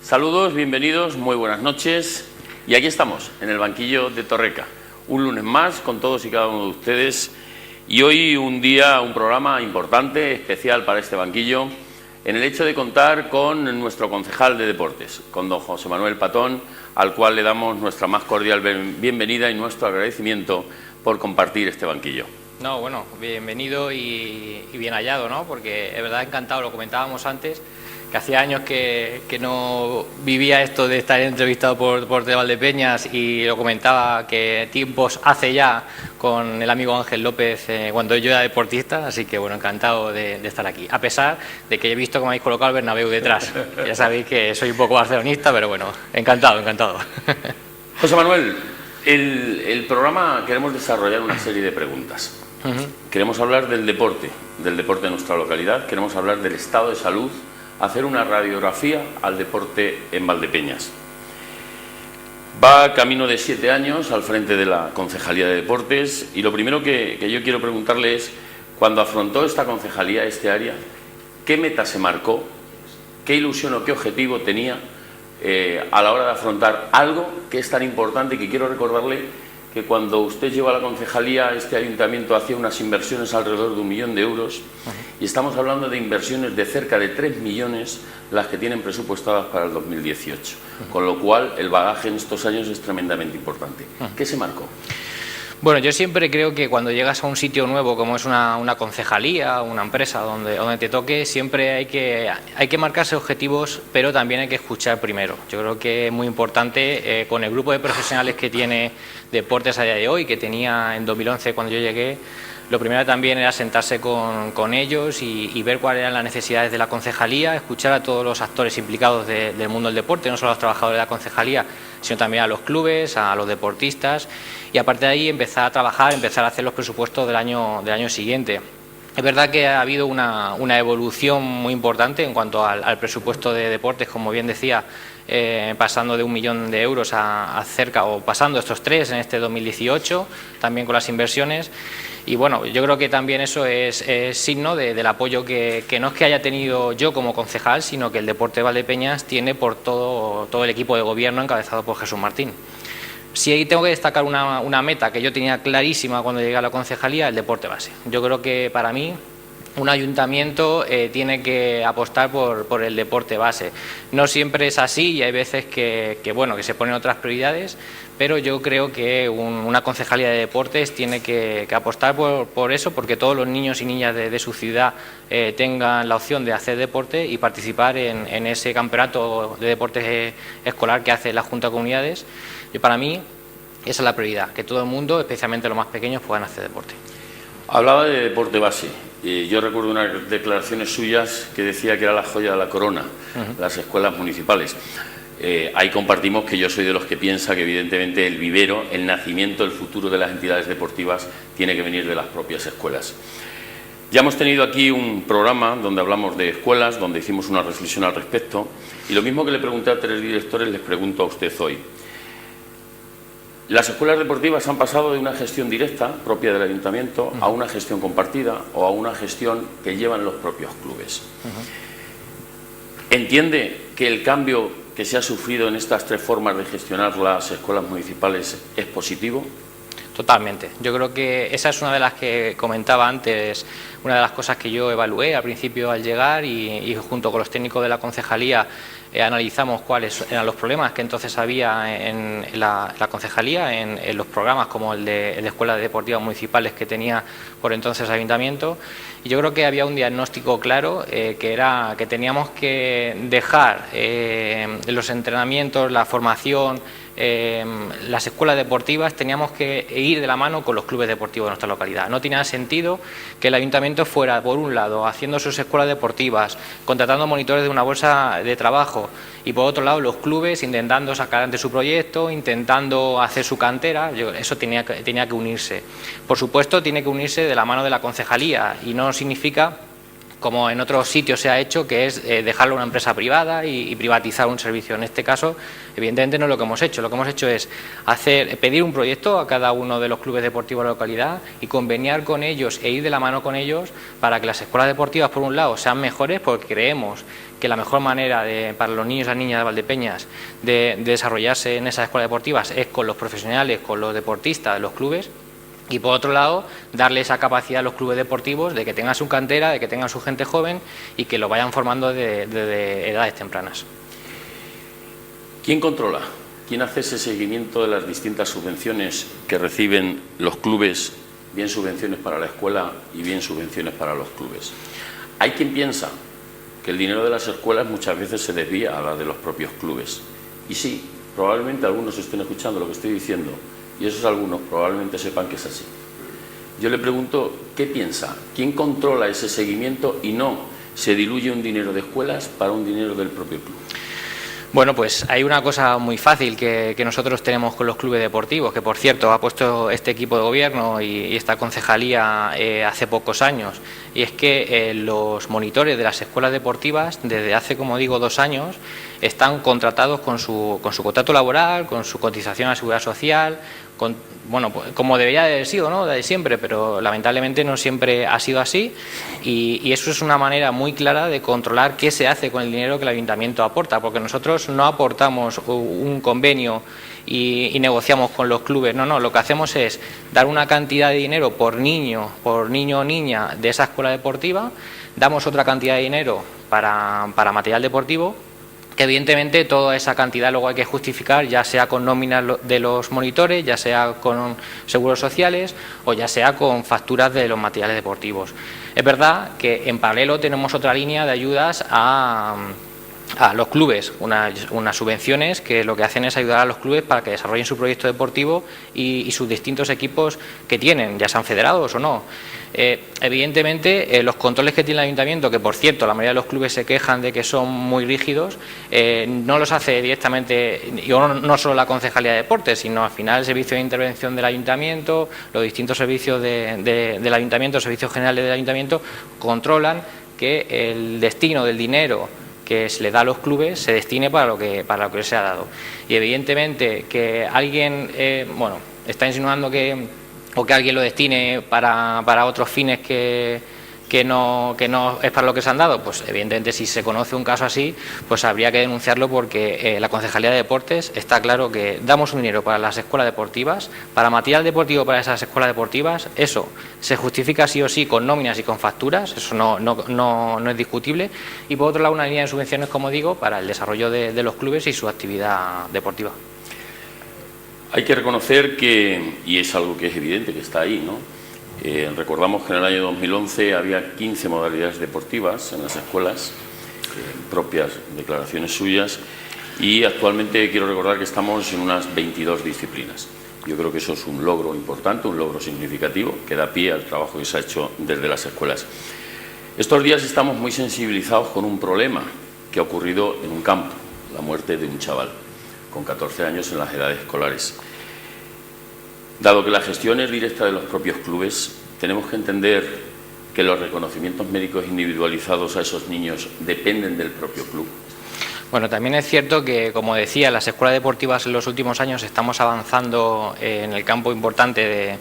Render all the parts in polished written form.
Saludos, bienvenidos, muy buenas noches. Y aquí estamos, en el banquillo de Torreca. Un lunes más con todos y cada uno de ustedes. Y hoy un programa importante, especial para este banquillo, en el hecho de contar con nuestro concejal de deportes, con don José Manuel Patón, al cual le damos nuestra más cordial bienvenida y nuestro agradecimiento por compartir este banquillo. No, bueno, bienvenido y bien hallado, ¿no? Porque es verdad, encantado, lo comentábamos antes, que hacía años que no vivía esto de estar entrevistado por Valdepeñas, y lo comentaba que tiempos hace ya con el amigo Ángel López cuando yo era deportista, así que bueno, encantado de estar aquí, a pesar de que he visto cómo habéis colocado el Bernabéu detrás. Ya sabéis que soy un poco barcelonista, pero bueno, encantado. José Manuel, el programa queremos desarrollar una serie de preguntas. Queremos hablar del deporte de nuestra localidad, queremos hablar del estado de salud, hacer una radiografía al deporte en Valdepeñas. Va camino de 7 años al frente de la Concejalía de Deportes, y lo primero que yo quiero preguntarle es, cuando afrontó esta concejalía, este área, ¿qué meta se marcó? ¿Qué ilusión o qué objetivo tenía a la hora de afrontar algo que es tan importante? Que quiero recordarle que cuando usted llegó a la concejalía, este ayuntamiento hacía unas inversiones alrededor de 1 millón de euros, y estamos hablando de inversiones de cerca de 3 millones las que tienen presupuestadas para el 2018, con lo cual el bagaje en estos años es tremendamente importante. ¿Qué se marcó? Bueno, yo siempre creo que cuando llegas a un sitio nuevo, como es una concejalía, una empresa donde te toque, siempre hay que marcarse objetivos, pero también hay que escuchar primero. Yo creo que es muy importante, con el grupo de profesionales que tiene Deportes a día de hoy, que tenía en 2011 cuando yo llegué, lo primero también era sentarse con ellos y ver cuáles eran las necesidades de la concejalía, escuchar a todos los actores implicados del mundo del deporte, no solo a los trabajadores de la concejalía, sino también a los clubes, a los deportistas, y aparte de ahí empezar a trabajar, empezar a hacer los presupuestos del año siguiente. Es verdad que ha habido una evolución muy importante en cuanto al presupuesto de deportes, como bien decía, pasando de 1 millón de euros a cerca, o pasando estos 3 en este 2018, también con las inversiones. Y bueno, yo creo que también eso es signo del apoyo que no es que haya tenido yo como concejal, sino que el Deporte de Valdepeñas tiene por todo el equipo de gobierno encabezado por Jesús Martín. Si ahí tengo que destacar una meta que yo tenía clarísima cuando llegué a la concejalía, el deporte base. Yo creo que para mí un ayuntamiento tiene que apostar por el deporte base. No siempre es así, y hay veces que se ponen otras prioridades, pero yo creo que una concejalía de deportes tiene que apostar por eso, porque todos los niños y niñas de su ciudad tengan la opción de hacer deporte y participar en ese campeonato de deportes escolar que hace la Junta de Comunidades. Y para mí esa es la prioridad, que todo el mundo, especialmente los más pequeños, puedan hacer deporte. Hablaba de deporte base. Yo recuerdo unas declaraciones suyas que decía que era la joya de la corona, las escuelas municipales. Ahí compartimos que yo soy de los que piensa que evidentemente el vivero, el nacimiento, el futuro de las entidades deportivas tiene que venir de las propias escuelas. Ya hemos tenido aquí un programa donde hablamos de escuelas, donde hicimos una reflexión al respecto, y lo mismo que le pregunté a 3 directores les pregunto a usted hoy. Las escuelas deportivas han pasado de una gestión directa, propia del ayuntamiento, a una gestión compartida o a una gestión que llevan los propios clubes. ¿Entiende que el cambio que se ha sufrido en estas 3 formas de gestionar las escuelas municipales es positivo? Totalmente. Yo creo que esa es una de las que comentaba antes, una de las cosas que yo evalué al principio al llegar, y junto con los técnicos de la concejalía analizamos cuáles eran los problemas que entonces había en la concejalía, en los programas como el de escuelas deportivas municipales que tenía por entonces el ayuntamiento. Y yo creo que había un diagnóstico claro, que era que teníamos que dejar los entrenamientos, la formación, las escuelas deportivas, teníamos que ir de la mano con los clubes deportivos de nuestra localidad. No tenía sentido que el ayuntamiento fuera, por un lado, haciendo sus escuelas deportivas, contratando monitores de una bolsa de trabajo, y por otro lado los clubes intentando sacar ante su proyecto, intentando hacer su cantera. Eso tenía que unirse. Por supuesto, tiene que unirse de la mano de la concejalía, y no significa como en otros sitios se ha hecho, que es dejarlo a una empresa privada y privatizar un servicio. En este caso, evidentemente no es lo que hemos hecho. Lo que hemos hecho es pedir un proyecto a cada uno de los clubes deportivos de la localidad y conveniar con ellos e ir de la mano con ellos para que las escuelas deportivas, por un lado, sean mejores, porque creemos que la mejor manera para los niños y las niñas de Valdepeñas de desarrollarse en esas escuelas deportivas es con los profesionales, con los deportistas de los clubes. Y por otro lado, darle esa capacidad a los clubes deportivos de que tengan su cantera, de que tengan su gente joven y que lo vayan formando desde edades tempranas. ¿Quién controla? ¿Quién hace ese seguimiento de las distintas subvenciones que reciben los clubes, bien subvenciones para la escuela y bien subvenciones para los clubes? Hay quien piensa que el dinero de las escuelas muchas veces se desvía a la de los propios clubes. Y sí, probablemente algunos estén escuchando lo que estoy diciendo, y esos algunos probablemente sepan que es así. Yo le pregunto, ¿qué piensa? ¿Quién controla ese seguimiento y no se diluye un dinero de escuelas para un dinero del propio club? Bueno, pues hay una cosa muy fácil que nosotros tenemos con los clubes deportivos, que por cierto ha puesto este equipo de gobierno y esta concejalía hace pocos años, y es que los monitores de las escuelas deportivas desde hace, como digo, 2 años están contratados con su contrato laboral, con su cotización a la seguridad social, bueno, pues, como debería haber sido, ¿no?, de siempre, pero lamentablemente no siempre ha sido así, y eso es una manera muy clara de controlar qué se hace con el dinero que el ayuntamiento aporta, porque nosotros no aportamos un convenio y negociamos con los clubes, no, lo que hacemos es dar una cantidad de dinero por niño o niña de esa escuela deportiva, damos otra cantidad de dinero para material deportivo, que evidentemente toda esa cantidad luego hay que justificar, ya sea con nóminas de los monitores, ya sea con seguros sociales o ya sea con facturas de los materiales deportivos. Es verdad que en paralelo tenemos otra línea de ayudas a los clubes, unas subvenciones que lo que hacen es ayudar a los clubes para que desarrollen su proyecto deportivo y sus distintos equipos que tienen, ya sean federados o no. Evidentemente, los controles que tiene el ayuntamiento, que por cierto la mayoría de los clubes se quejan de que son muy rígidos, no los hace directamente, no solo la Concejalía de Deportes, sino al final el servicio de intervención del ayuntamiento, los distintos servicios del ayuntamiento, servicios generales del ayuntamiento, controlan que el destino del dinero que se le da a los clubes se destine para lo que se ha dado. Y evidentemente que alguien está insinuando que alguien lo destine para otros fines que no es para lo que se han dado, pues evidentemente si se conoce un caso así, pues habría que denunciarlo, porque la Concejalía de Deportes está claro que damos un dinero para las escuelas deportivas, para material deportivo para esas escuelas deportivas, eso se justifica sí o sí con nóminas y con facturas, eso no es discutible, y por otro lado una línea de subvenciones, como digo, para el desarrollo de los clubes y su actividad deportiva. Hay que reconocer que, y es algo que es evidente que está ahí, ¿no? Recordamos que en el año 2011 había 15 modalidades deportivas en las escuelas, propias declaraciones suyas, y actualmente quiero recordar que estamos en unas 22 disciplinas. Yo creo que eso es un logro importante, un logro significativo, que da pie al trabajo que se ha hecho desde las escuelas. Estos días estamos muy sensibilizados con un problema que ha ocurrido en un campo, la muerte de un chaval con 14 años en las edades escolares. Dado que la gestión es directa de los propios clubes, tenemos que entender que los reconocimientos médicos individualizados a esos niños dependen del propio club. Bueno, también es cierto que, como decía, las escuelas deportivas en los últimos años estamos avanzando en el campo importante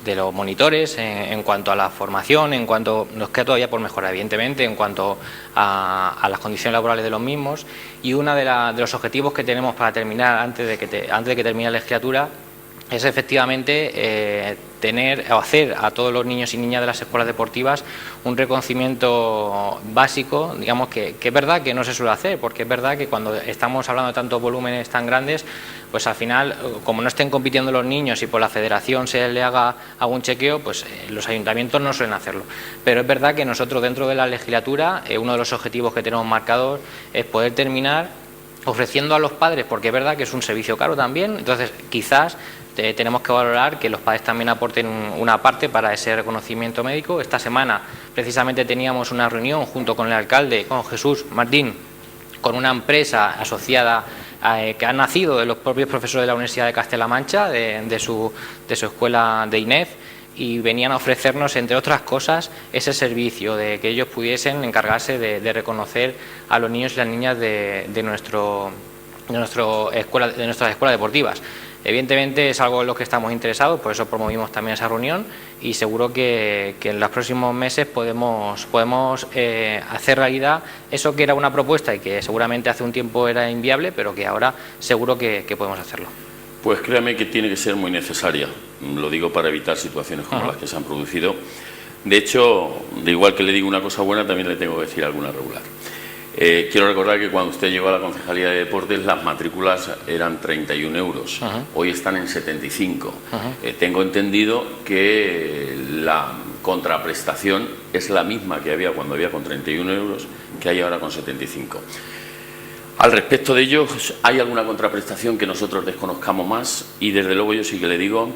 de los monitores, en cuanto a la formación, en cuanto, nos queda todavía por mejorar, evidentemente, en cuanto a las condiciones laborales de los mismos, y uno de los objetivos que tenemos para terminar, antes de que termine la legislatura, es efectivamente hacer a todos los niños y niñas de las escuelas deportivas un reconocimiento básico, digamos que es verdad que no se suele hacer, porque es verdad que cuando estamos hablando de tantos volúmenes tan grandes, pues al final, como no estén compitiendo los niños y por la federación se le haga algún chequeo, pues los ayuntamientos no suelen hacerlo. Pero es verdad que nosotros dentro de la legislatura, uno de los objetivos que tenemos marcados es poder terminar ofreciendo a los padres, porque es verdad que es un servicio caro también, entonces quizás tenemos que valorar que los padres también aporten una parte para ese reconocimiento médico. Esta semana precisamente teníamos una reunión junto con el alcalde, con Jesús Martín, con una empresa asociada que ha nacido de los propios profesores de la Universidad de Castilla-La Mancha, de su escuela de INEF, y venían a ofrecernos, entre otras cosas, ese servicio de que ellos pudiesen encargarse de reconocer a los niños y las niñas de nuestras escuelas deportivas. Evidentemente es algo en lo que estamos interesados, por eso promovimos también esa reunión y seguro que en los próximos meses podemos hacer realidad eso que era una propuesta y que seguramente hace un tiempo era inviable, pero que ahora seguro que podemos hacerlo. Pues créame que tiene que ser muy necesaria, lo digo para evitar situaciones como las que se han producido. De hecho, de igual que le digo una cosa buena, también le tengo que decir alguna regular. Quiero recordar que cuando usted llegó a la Concejalía de Deportes las matrículas eran 31 euros, hoy están en 75. Tengo entendido que la contraprestación es la misma que había cuando había con 31 euros que hay ahora con 75. Al respecto de ello, ¿hay alguna contraprestación que nosotros desconozcamos más? Y desde luego yo sí que le digo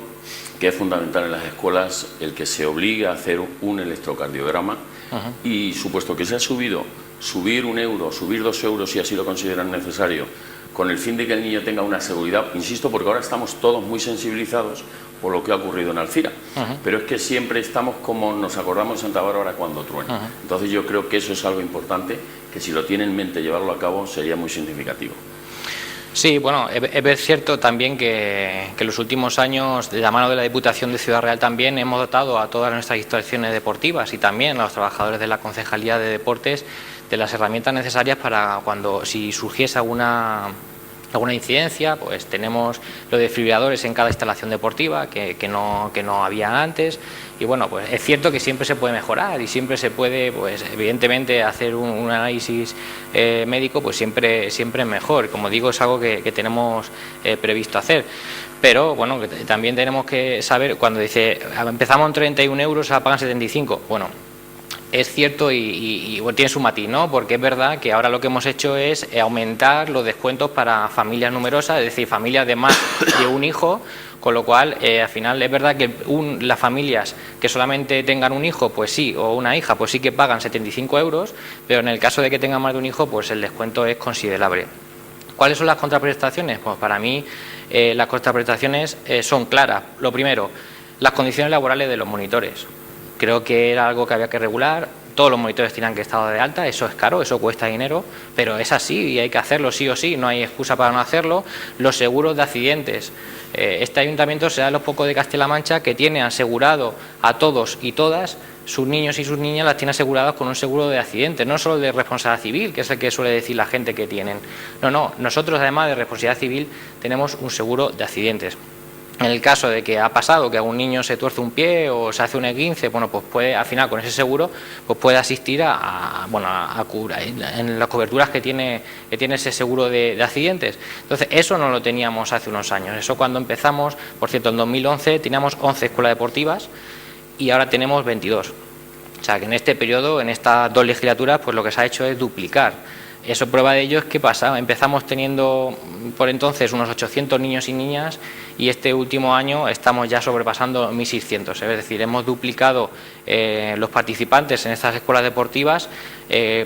que es fundamental en las escuelas el que se obligue a hacer un electrocardiograma y supuesto que se ha subir 1 euro, subir 2 euros si así lo consideran necesario, con el fin de que el niño tenga una seguridad, insisto, porque ahora estamos todos muy sensibilizados por lo que ha ocurrido en Alcira, pero es que siempre estamos como nos acordamos de Santa Bárbara cuando truena. Entonces yo creo que eso es algo importante, que si lo tiene en mente llevarlo a cabo sería muy significativo. Sí, bueno, es cierto también que en los últimos años, de la mano de la Diputación de Ciudad Real también, hemos dotado a todas nuestras instalaciones deportivas y también a los trabajadores de la Concejalía de Deportes de las herramientas necesarias para si surgiese alguna incidencia, pues tenemos los desfibriladores en cada instalación deportiva que no había antes. Y bueno, pues es cierto que siempre se puede mejorar y siempre se puede, pues evidentemente, hacer un análisis médico, pues siempre es mejor. Como digo, es algo que tenemos previsto hacer. Pero bueno, también tenemos que saber, cuando dice empezamos en 31 euros, se pagan 75, bueno, es cierto y tiene su matiz, ¿no? Porque es verdad que ahora lo que hemos hecho es aumentar los descuentos para familias numerosas, es decir, familias de más de un hijo, con lo cual al final es verdad que las familias que solamente tengan un hijo, pues sí, o una hija, pues sí que pagan 75 euros, pero en el caso de que tengan más de un hijo, pues el descuento es considerable. ¿Cuáles son las contraprestaciones? Pues para mí las contraprestaciones son claras. Lo primero, las condiciones laborales de los monitores. Creo que era algo que había que regular. Todos los monitores tienen que estar de alta, eso es caro, eso cuesta dinero, pero es así y hay que hacerlo sí o sí, no hay excusa para no hacerlo. Los seguros de accidentes. Este ayuntamiento será de los pocos de Castilla-La Mancha que tiene asegurado a todos y todas, sus niños y sus niñas las tiene aseguradas con un seguro de accidentes, no solo de responsabilidad civil, que es el que suele decir la gente que tienen. No, nosotros además de responsabilidad civil tenemos un seguro de accidentes. En el caso de que ha pasado que algún niño se tuerce un pie o se hace un esguince, bueno, pues puede, al final con ese seguro, pues puede asistir a en las coberturas que tiene ese seguro de accidentes. Entonces, eso no lo teníamos hace unos años. Eso cuando empezamos, por cierto, en 2011 teníamos 11 escuelas deportivas y ahora tenemos 22. O sea, que en este periodo, en estas 2 legislaturas, pues lo que se ha hecho es duplicar. Eso prueba de ello es que pasa. Empezamos teniendo por entonces unos 800 niños y niñas y este último año estamos ya sobrepasando 1.600. Es decir, hemos duplicado los participantes en estas escuelas deportivas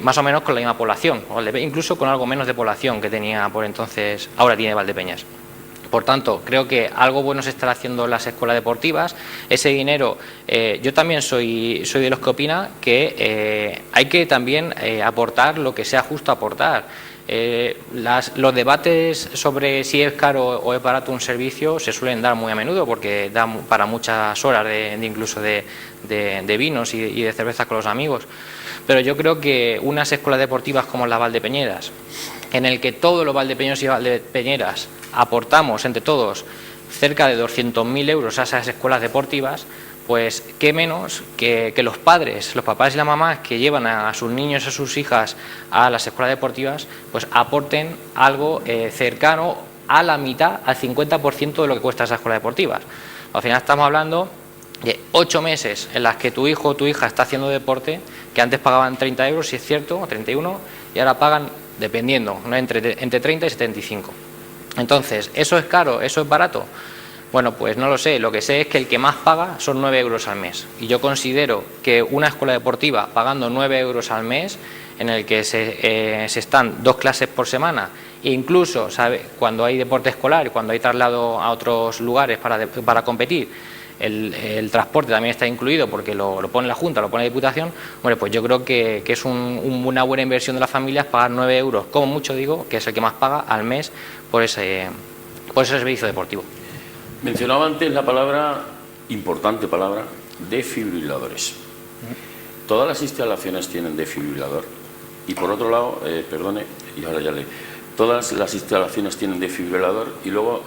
más o menos con la misma población, o incluso con algo menos de población que tenía por entonces, ahora tiene Valdepeñas. Por tanto, creo que algo bueno se está haciendo en las escuelas deportivas. Ese dinero, yo también soy de los que opina que hay que también aportar lo que sea justo aportar. Los debates sobre si es caro o es barato un servicio se suelen dar muy a menudo porque da para muchas horas incluso de vinos y de cervezas con los amigos. Pero yo creo que unas escuelas deportivas como la Valdepeñeras, en el que todos los valdepeñeros y valdepeñeras aportamos entre todos cerca de 200.000 euros a esas escuelas deportivas, pues qué menos que los padres, los papás y las mamás que llevan a sus niños y a sus hijas a las escuelas deportivas, pues aporten algo cercano a la mitad, al 50% de lo que cuesta esa escuela deportiva. Al final estamos hablando de 8 meses en las que tu hijo o tu hija está haciendo deporte, que antes pagaban 30 euros, si es cierto, o 31, y ahora pagan, dependiendo, ¿no? entre 30 y 75. Entonces, ¿eso es caro? ¿Eso es barato? Bueno, pues no lo sé. Lo que sé es que el que más paga son 9 euros al mes. Y yo considero que una escuela deportiva pagando 9 euros al mes, en el que se están 2 clases por semana E incluso, ¿sabe?, cuando hay deporte escolar y cuando hay traslado a otros lugares para competir, el transporte también está incluido porque lo pone la Junta, lo pone la Diputación. Bueno, pues yo creo que es una buena inversión de las familias pagar 9 euros, como mucho digo, que es el que más paga al mes por ese servicio deportivo. Mencionaba antes la palabra, importante palabra, desfibriladores. Todas las instalaciones tienen desfibrilador. Y por otro lado, perdone, y ahora ya todas las instalaciones tienen desfibrilador. Y luego,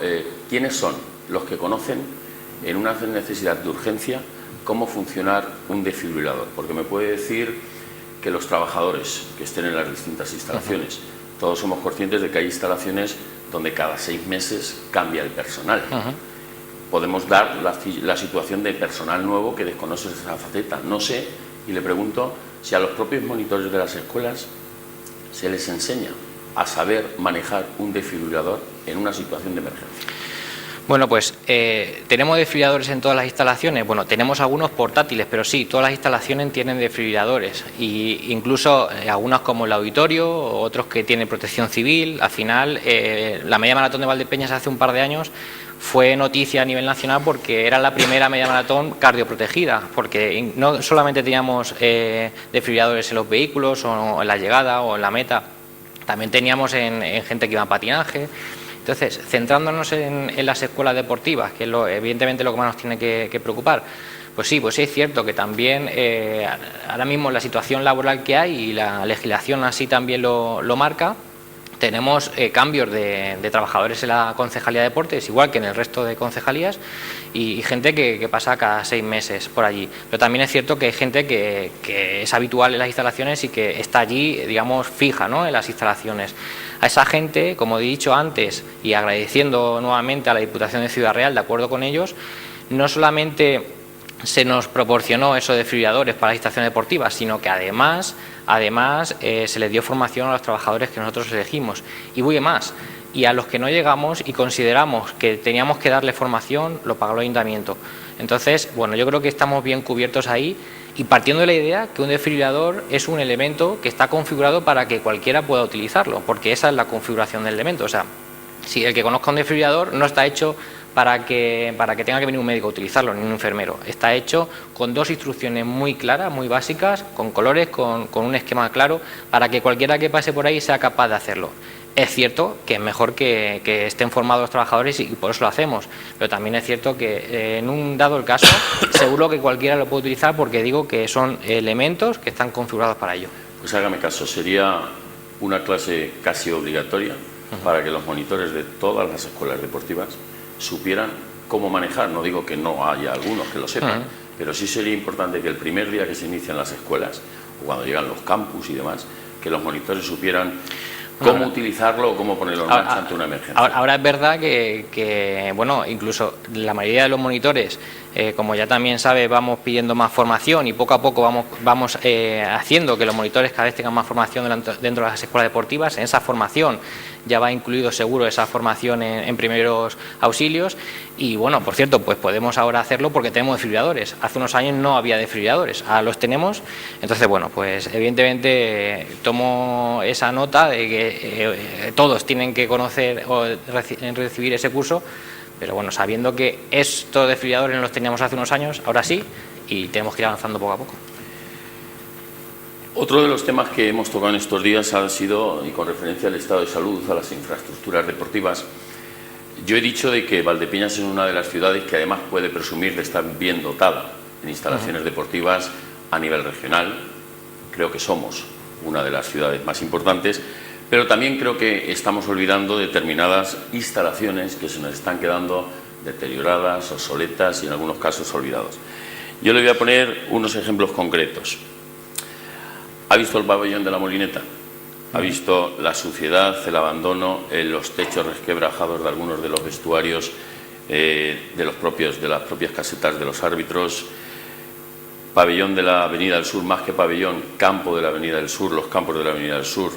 ¿quiénes son los que conocen en una necesidad de urgencia cómo funcionar un desfibrilador? Porque me puede decir que los trabajadores que estén en las distintas instalaciones, todos somos conscientes de que hay instalaciones donde cada 6 meses cambia el personal. Podemos dar la situación de personal nuevo que desconoce esa faceta. No sé, y le pregunto si a los propios monitores de las escuelas se les enseña a saber manejar un desfibrilador en una situación de emergencia. Bueno, pues tenemos desfibriladores en todas las instalaciones. Bueno, tenemos algunos portátiles, pero sí, todas las instalaciones tienen desfibriladores. Y incluso algunos como el auditorio, otros que tienen protección civil. Al final, la media maratón de Valdepeñas hace un par de años fue noticia a nivel nacional porque era la primera media maratón cardioprotegida, porque no solamente teníamos desfibriladores en los vehículos o en la llegada o en la meta, también teníamos en gente que iba en patinaje. Entonces, centrándonos en las escuelas deportivas, que es evidentemente lo que más nos tiene que preocupar, pues sí es cierto que también ahora mismo la situación laboral que hay y la legislación así también lo marca. Tenemos cambios de trabajadores en la Concejalía de Deportes, igual que en el resto de concejalías, y gente que pasa cada 6 meses por allí. Pero también es cierto que hay gente que es habitual en las instalaciones y que está allí, digamos, fija, ¿no?, en las instalaciones. A esa gente, como he dicho antes, y agradeciendo nuevamente a la Diputación de Ciudad Real, de acuerdo con ellos, no solamente se nos proporcionó esos desfibriladores para las instalaciones deportivas, sino que además se les dio formación a los trabajadores que nosotros elegimos. Y voy más, y a los que no llegamos y consideramos que teníamos que darle formación, lo pagó el Ayuntamiento. Entonces, bueno, yo creo que estamos bien cubiertos ahí, y partiendo de la idea que un desfibrilador es un elemento que está configurado para que cualquiera pueda utilizarlo, porque esa es la configuración del elemento. O sea, si el que conozca un desfibrilador no está hecho para que tenga que venir un médico a utilizarlo, ni un enfermero. Está hecho con 2 instrucciones muy claras, muy básicas, con colores, con un esquema claro, para que cualquiera que pase por ahí sea capaz de hacerlo. Es cierto que es mejor que estén formados los trabajadores y por eso lo hacemos, pero también es cierto que en un dado el caso, seguro que cualquiera lo puede utilizar, porque digo que son elementos que están configurados para ello. Pues hágame caso, sería una clase casi obligatoria para que los monitores de todas las escuelas deportivas supieran cómo manejar. No digo que no haya algunos que lo sepan, pero sí sería importante que el primer día que se inician las escuelas, o cuando llegan los campus y demás, que los monitores supieran cómo utilizarlo o cómo ponerlo en marcha ante una emergencia. Ahora es verdad que bueno, incluso la mayoría de los monitores, como ya también sabe, vamos pidiendo más formación y poco a poco vamos haciendo que los monitores cada vez tengan más formación dentro de las escuelas deportivas. En esa formación ya va incluido seguro esa formación en primeros auxilios. Y bueno, por cierto, pues podemos ahora hacerlo porque tenemos desfibriladores. Hace unos años no había desfibriladores, ahora los tenemos. Entonces, bueno, pues evidentemente tomo esa nota de que todos tienen que conocer o recibir ese curso, pero bueno, sabiendo que estos desfibriladores no los teníamos hace unos años, ahora sí, y tenemos que ir avanzando poco a poco. Otro de los temas que hemos tocado en estos días ha sido, y con referencia al estado de salud, a las infraestructuras deportivas. Yo he dicho de que Valdepeñas es una de las ciudades que además puede presumir de estar bien dotada en instalaciones deportivas a nivel regional. Creo que somos una de las ciudades más importantes, pero también creo que estamos olvidando determinadas instalaciones que se nos están quedando deterioradas, obsoletas y en algunos casos olvidados. Yo le voy a poner unos ejemplos concretos. ¿Ha visto el pabellón de la Molineta? ¿Ha visto la suciedad, el abandono, los techos resquebrajados de algunos de los vestuarios de las propias casetas de los árbitros? Pabellón de la Avenida del Sur, más que pabellón, campo de la Avenida del Sur, los campos de la Avenida del Sur,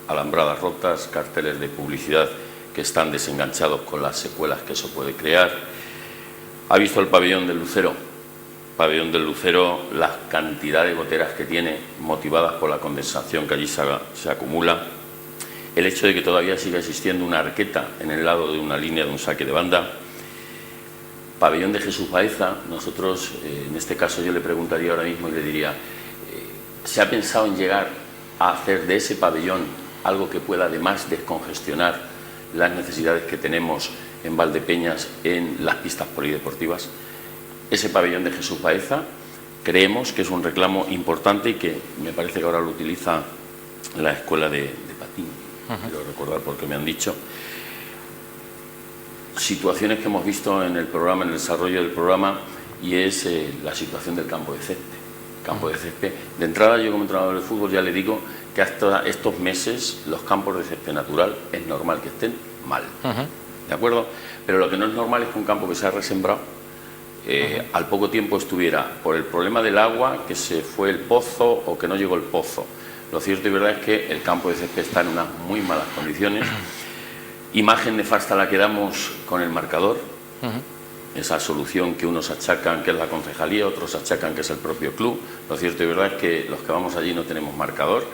alambradas rotas, carteles de publicidad que están desenganchados con las secuelas que eso puede crear. ¿Ha visto el pabellón del Lucero? Pabellón del Lucero, la cantidad de goteras que tiene, motivadas por la condensación que allí se acumula. el hecho de que todavía siga existiendo una arqueta en el lado de una línea de un saque de banda. Pabellón de Jesús Baeza, nosotros, en este caso yo le preguntaría ahora mismo y le diría, ¿se ha pensado en llegar a hacer de ese pabellón algo que pueda además descongestionar las necesidades que tenemos en Valdepeñas en las pistas polideportivas? Ese pabellón de Jesús Baeza creemos que es un reclamo importante y que me parece que ahora lo utiliza la escuela de patín, quiero recordar porque me han dicho. Situaciones que hemos visto en el programa, en el desarrollo del programa, y es la situación del campo de césped. Campo de césped. De entrada, yo como entrenador de fútbol ya le digo que hasta estos meses los campos de césped natural es normal que estén mal. ¿De acuerdo? Pero lo que no es normal es que un campo que se ha resembrado al poco tiempo estuviera por el problema del agua, que se fue el pozo o que no llegó el pozo. Lo cierto y verdad es que el campo de césped está en unas muy malas condiciones. Imagen nefasta la que damos con el marcador, esa solución que unos achacan que es la concejalía, otros achacan que es el propio club. Lo cierto y verdad es que los que vamos allí no tenemos marcador,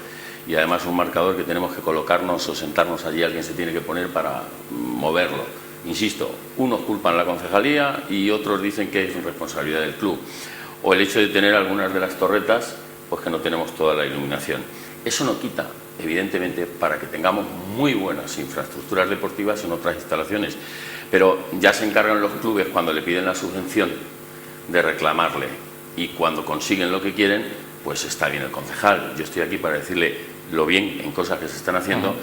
y además un marcador que tenemos que colocarnos o sentarnos allí, alguien se tiene que poner para moverlo. Insisto, unos culpan a la concejalía y otros dicen que es responsabilidad del club. O el hecho de tener algunas de las torretas, pues que no tenemos toda la iluminación. Eso no quita, evidentemente, para que tengamos muy buenas infraestructuras deportivas en otras instalaciones, pero ya se encargan los clubes cuando le piden la subvención de reclamarle, y cuando consiguen lo que quieren, pues está bien el concejal. Yo estoy aquí para decirle lo bien en cosas que se están haciendo,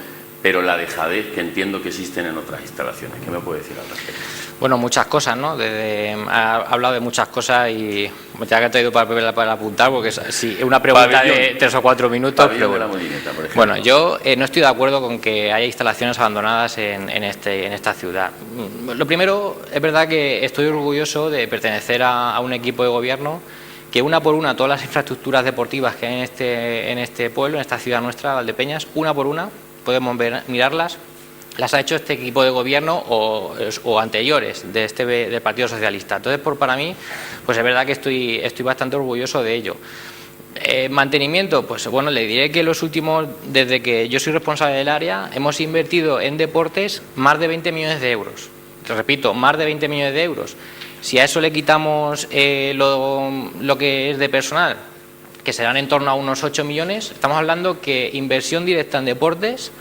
pero la dejadez que entiendo que existen en otras instalaciones. ¿Qué me puede decir al respecto? Bueno, muchas cosas, ¿no? Ha hablado de muchas cosas y ya que he traído para apuntar, porque sí, es una pregunta pabellón, de 3 o 4 minutos. Pero bueno. De la Molineta, por ejemplo. Bueno, yo no estoy de acuerdo con que haya instalaciones abandonadas en esta ciudad. Lo primero, es verdad que estoy orgulloso de pertenecer a un equipo de gobierno que una por una todas las infraestructuras deportivas que hay en este pueblo, en esta ciudad nuestra, Valdepeñas, una por una, podemos mirarlas, las ha hecho este equipo de gobierno o anteriores del Partido Socialista. Entonces, para mí, pues es verdad que estoy bastante orgulloso de ello. Mantenimiento, pues bueno, le diré que desde que yo soy responsable del área, hemos invertido en deportes más de 20 millones de euros. Te repito, más de 20 millones de euros. Si a eso le quitamos lo que es de personal, que serán en torno a unos 8 millones, estamos hablando que inversión directa en deportes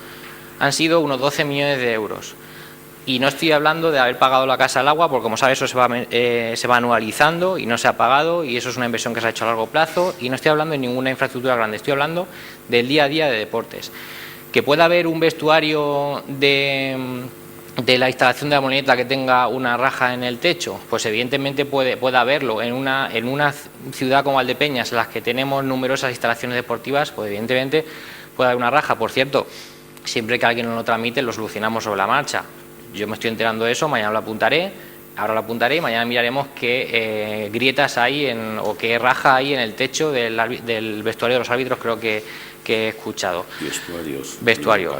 han sido unos 12 millones de euros. Y no estoy hablando de haber pagado la casa al agua, porque como sabes eso se va anualizando y no se ha pagado, y eso es una inversión que se ha hecho a largo plazo, y no estoy hablando de ninguna infraestructura grande, estoy hablando del día a día de deportes. Que pueda haber un vestuario de la instalación de la Molineta que tenga una raja en el techo, pues evidentemente puede haberlo. En una ciudad como Valdepeñas, en las que tenemos numerosas instalaciones deportivas, pues evidentemente puede haber una raja. Por cierto, siempre que alguien nos lo transmite, lo solucionamos sobre la marcha. Yo me estoy enterando de eso, mañana lo apuntaré, ahora lo apuntaré y mañana miraremos qué grietas hay o qué raja hay en el techo del vestuario de los árbitros, creo que he escuchado. Vestuario.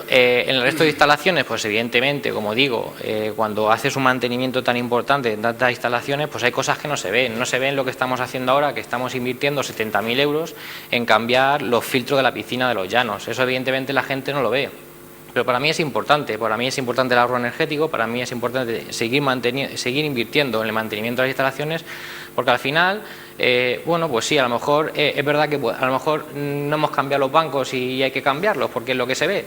En el resto de instalaciones, pues evidentemente, como digo, cuando haces un mantenimiento tan importante en tantas instalaciones, pues hay cosas que no se ven. No se ven lo que estamos haciendo ahora, que estamos invirtiendo 70.000 euros en cambiar los filtros de la piscina de los Llanos. Eso evidentemente la gente no lo ve. Pero para mí es importante el ahorro energético, para mí es importante seguir invirtiendo en el mantenimiento de las instalaciones, porque al final, bueno, pues sí, a lo mejor es verdad que a lo mejor no hemos cambiado los bancos y hay que cambiarlos, porque es lo que se ve.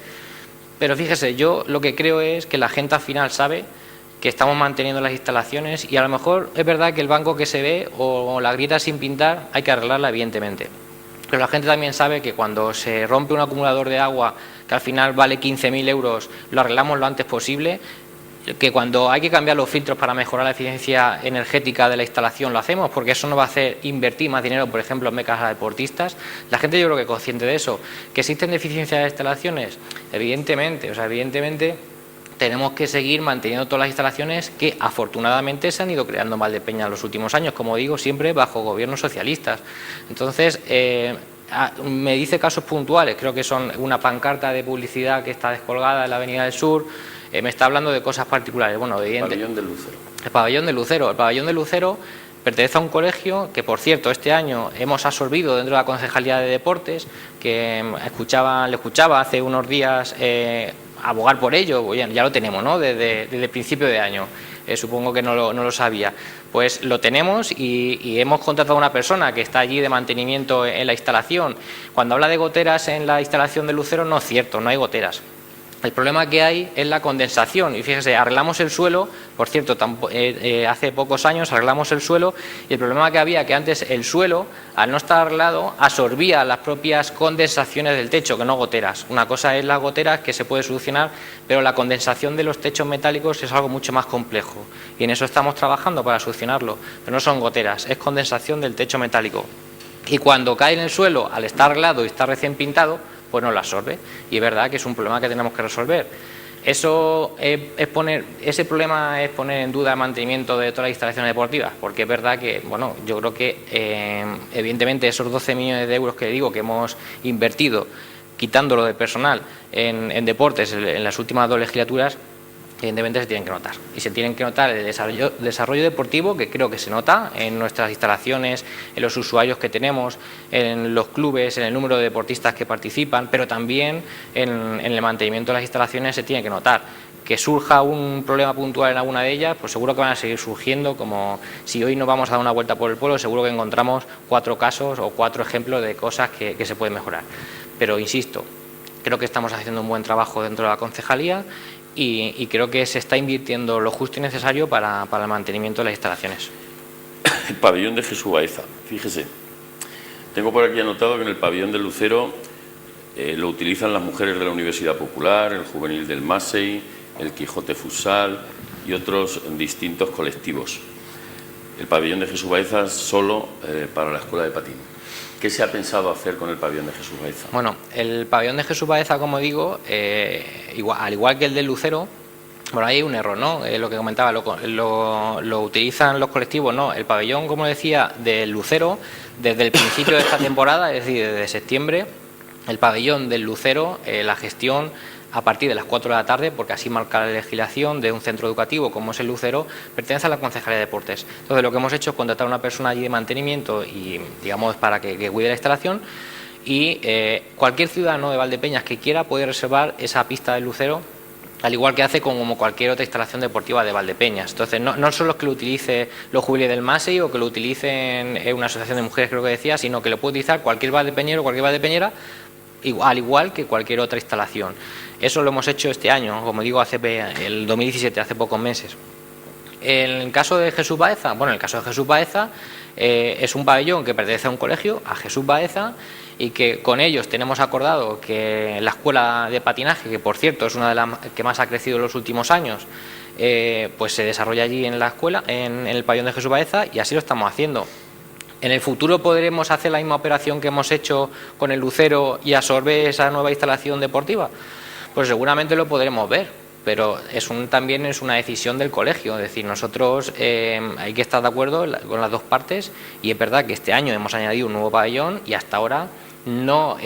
Pero fíjese, yo lo que creo es que la gente al final sabe que estamos manteniendo las instalaciones, y a lo mejor es verdad que el banco que se ve o la grieta sin pintar hay que arreglarla, evidentemente. Pero la gente también sabe que cuando se rompe un acumulador de agua que al final vale 15.000 euros, lo arreglamos lo antes posible, que cuando hay que cambiar los filtros para mejorar la eficiencia energética de la instalación lo hacemos, porque eso nos va a hacer invertir más dinero, por ejemplo, en becas a deportistas. La gente yo creo que es consciente de eso. ¿Que existen deficiencias de instalaciones? Evidentemente, tenemos que seguir manteniendo todas las instalaciones que afortunadamente se han ido creando en Valdepeñas en los últimos años, como digo, siempre bajo gobiernos socialistas. Entonces, me dice casos puntuales, creo que son una pancarta de publicidad que está descolgada en la Avenida del Sur, me está hablando de cosas particulares. Bueno, El pabellón del Lucero. El pabellón del Lucero. El pabellón del Lucero pertenece a un colegio que, por cierto, este año hemos absorbido dentro de la Concejalía de Deportes, que le escuchaba hace unos días abogar por ello. Ya lo tenemos, ¿no?, desde el principio de año. Supongo que no lo sabía. Pues lo tenemos y hemos contratado a una persona que está allí de mantenimiento en la instalación. Cuando habla de goteras en la instalación del Lucero, no es cierto, no hay goteras. El problema que hay es la condensación, y fíjese, arreglamos el suelo, por cierto, hace pocos años arreglamos el suelo, y el problema que había que antes el suelo, al no estar arreglado, absorbía las propias condensaciones del techo, que no goteras. Una cosa es las goteras, que se puede solucionar, pero la condensación de los techos metálicos es algo mucho más complejo, y en eso estamos trabajando para solucionarlo, pero no son goteras, es condensación del techo metálico. Y cuando cae en el suelo, al estar arreglado y estar recién pintado, pues no lo absorbe, y es verdad que es un problema que tenemos que resolver. Ese problema es poner en duda el mantenimiento de todas las instalaciones deportivas, porque es verdad que, bueno, yo creo que evidentemente esos 12 millones de euros que digo que hemos invertido, quitándolo de personal en deportes en las últimas 2 legislaturas, evidentemente se tienen que notar. Y se tienen que notar el desarrollo deportivo, que creo que se nota en nuestras instalaciones, en los usuarios que tenemos, en los clubes, en el número de deportistas que participan, pero también en el mantenimiento de las instalaciones se tiene que notar. Que surja un problema puntual en alguna de ellas, pues seguro que van a seguir surgiendo, como si hoy nos vamos a dar una vuelta por el pueblo, seguro que encontramos 4 casos o 4 ejemplos de cosas que se pueden mejorar. Pero insisto, creo que estamos haciendo un buen trabajo dentro de la concejalía y creo que se está invirtiendo lo justo y necesario para el mantenimiento de las instalaciones. El pabellón de Jesús Baeza, fíjese, tengo por aquí anotado que en el pabellón del Lucero lo utilizan las mujeres de la Universidad Popular, el Juvenil del Masei, el Quijote Futsal y otros distintos colectivos. El pabellón de Jesús Baeza solo para la escuela de patín. ¿Qué se ha pensado hacer con el pabellón de Jesús Baeza? Bueno, el pabellón de Jesús Baeza, como digo, al igual que el del Lucero, bueno, hay un error, ¿no? Lo que comentaba, lo utilizan los colectivos, no. El pabellón, como decía, del Lucero, desde el principio de esta temporada, es decir, desde septiembre, el pabellón del Lucero, la gestión a partir de las 4 de la tarde, porque así marca la legislación de un centro educativo como es el Lucero, pertenece a la Concejalía de Deportes. Entonces, lo que hemos hecho es contratar a una persona allí de mantenimiento y, digamos, para que cuide la instalación, y cualquier ciudadano de Valdepeñas que quiera puede reservar esa pista del Lucero, al igual que hace como cualquier otra instalación deportiva de Valdepeñas. Entonces, no solo es que lo utilice los juveniles del Masei o que lo utilicen una asociación de mujeres, creo que decía, sino que lo puede utilizar cualquier valdepeñero o cualquier valdepeñera, al igual que cualquier otra instalación. Eso lo hemos hecho este año, como digo, el 2017, hace pocos meses. En el caso de Jesús Baeza, bueno, en el caso de Jesús Baeza es un pabellón que pertenece a un colegio, a Jesús Baeza, y que con ellos tenemos acordado que la escuela de patinaje, que por cierto es una de las que más ha crecido en los últimos años, pues se desarrolla allí en la escuela, en el pabellón de Jesús Baeza, y así lo estamos haciendo. ¿En el futuro podremos hacer la misma operación que hemos hecho con el Lucero y absorber esa nueva instalación deportiva? Pues seguramente lo podremos ver, pero también es una decisión del colegio. Es decir, nosotros hay que estar de acuerdo con las dos partes, y es verdad que este año hemos añadido un nuevo pabellón y hasta ahora no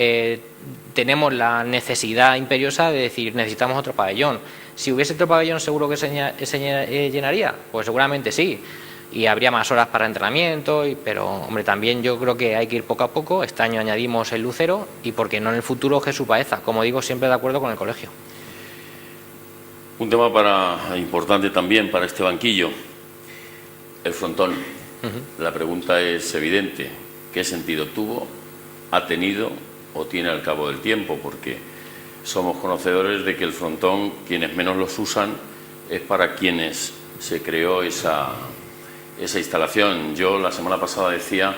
tenemos la necesidad imperiosa de decir necesitamos otro pabellón. Si hubiese otro pabellón, ¿seguro que se llenaría? Pues seguramente sí. Y habría más horas para entrenamiento, pero hombre, también yo creo que hay que ir poco a poco. Este año añadimos el Lucero y por qué no en el futuro Jesús Baeza, como digo, siempre de acuerdo con el colegio. Un tema importante también para este banquillo, el frontón. La pregunta es evidente: ¿qué sentido tuvo, ha tenido o tiene al cabo del tiempo? Porque somos conocedores de que el frontón, quienes menos los usan, es para quienes se creó esa instalación. Yo la semana pasada decía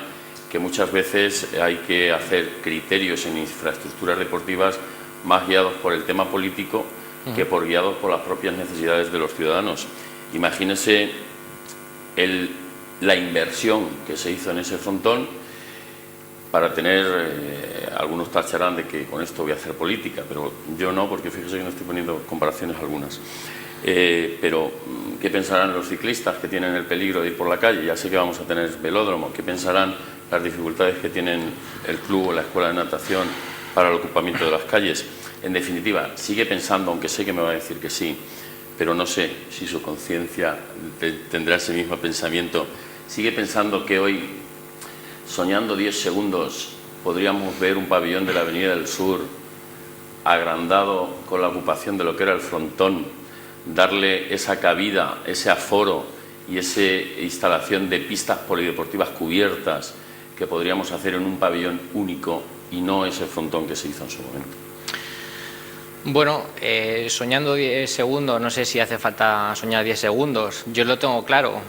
que muchas veces hay que hacer criterios en infraestructuras deportivas más guiados por el tema político que guiados por las propias necesidades de los ciudadanos. Imagínese la inversión que se hizo en ese frontón para tener, algunos tacharán de que con esto voy a hacer política, pero yo no, porque fíjese que no estoy poniendo comparaciones algunas. Pero ¿qué pensarán los ciclistas que tienen el peligro de ir por la calle? Ya sé que vamos a tener velódromo. ¿Qué pensarán las dificultades que tienen el club o la escuela de natación para el ocupamiento de las calles? En definitiva, sigue pensando, aunque sé que me va a decir que sí, pero no sé si su conciencia tendrá ese mismo pensamiento, sigue pensando que hoy, soñando 10 segundos, podríamos ver un pabellón de la Avenida del Sur agrandado con la ocupación de lo que era el frontón, darle esa cabida, ese aforo y esa instalación de pistas polideportivas cubiertas que podríamos hacer en un pabellón único y no ese frontón que se hizo en su momento. Bueno, soñando 10 segundos, no sé si hace falta soñar 10 segundos, yo lo tengo claro.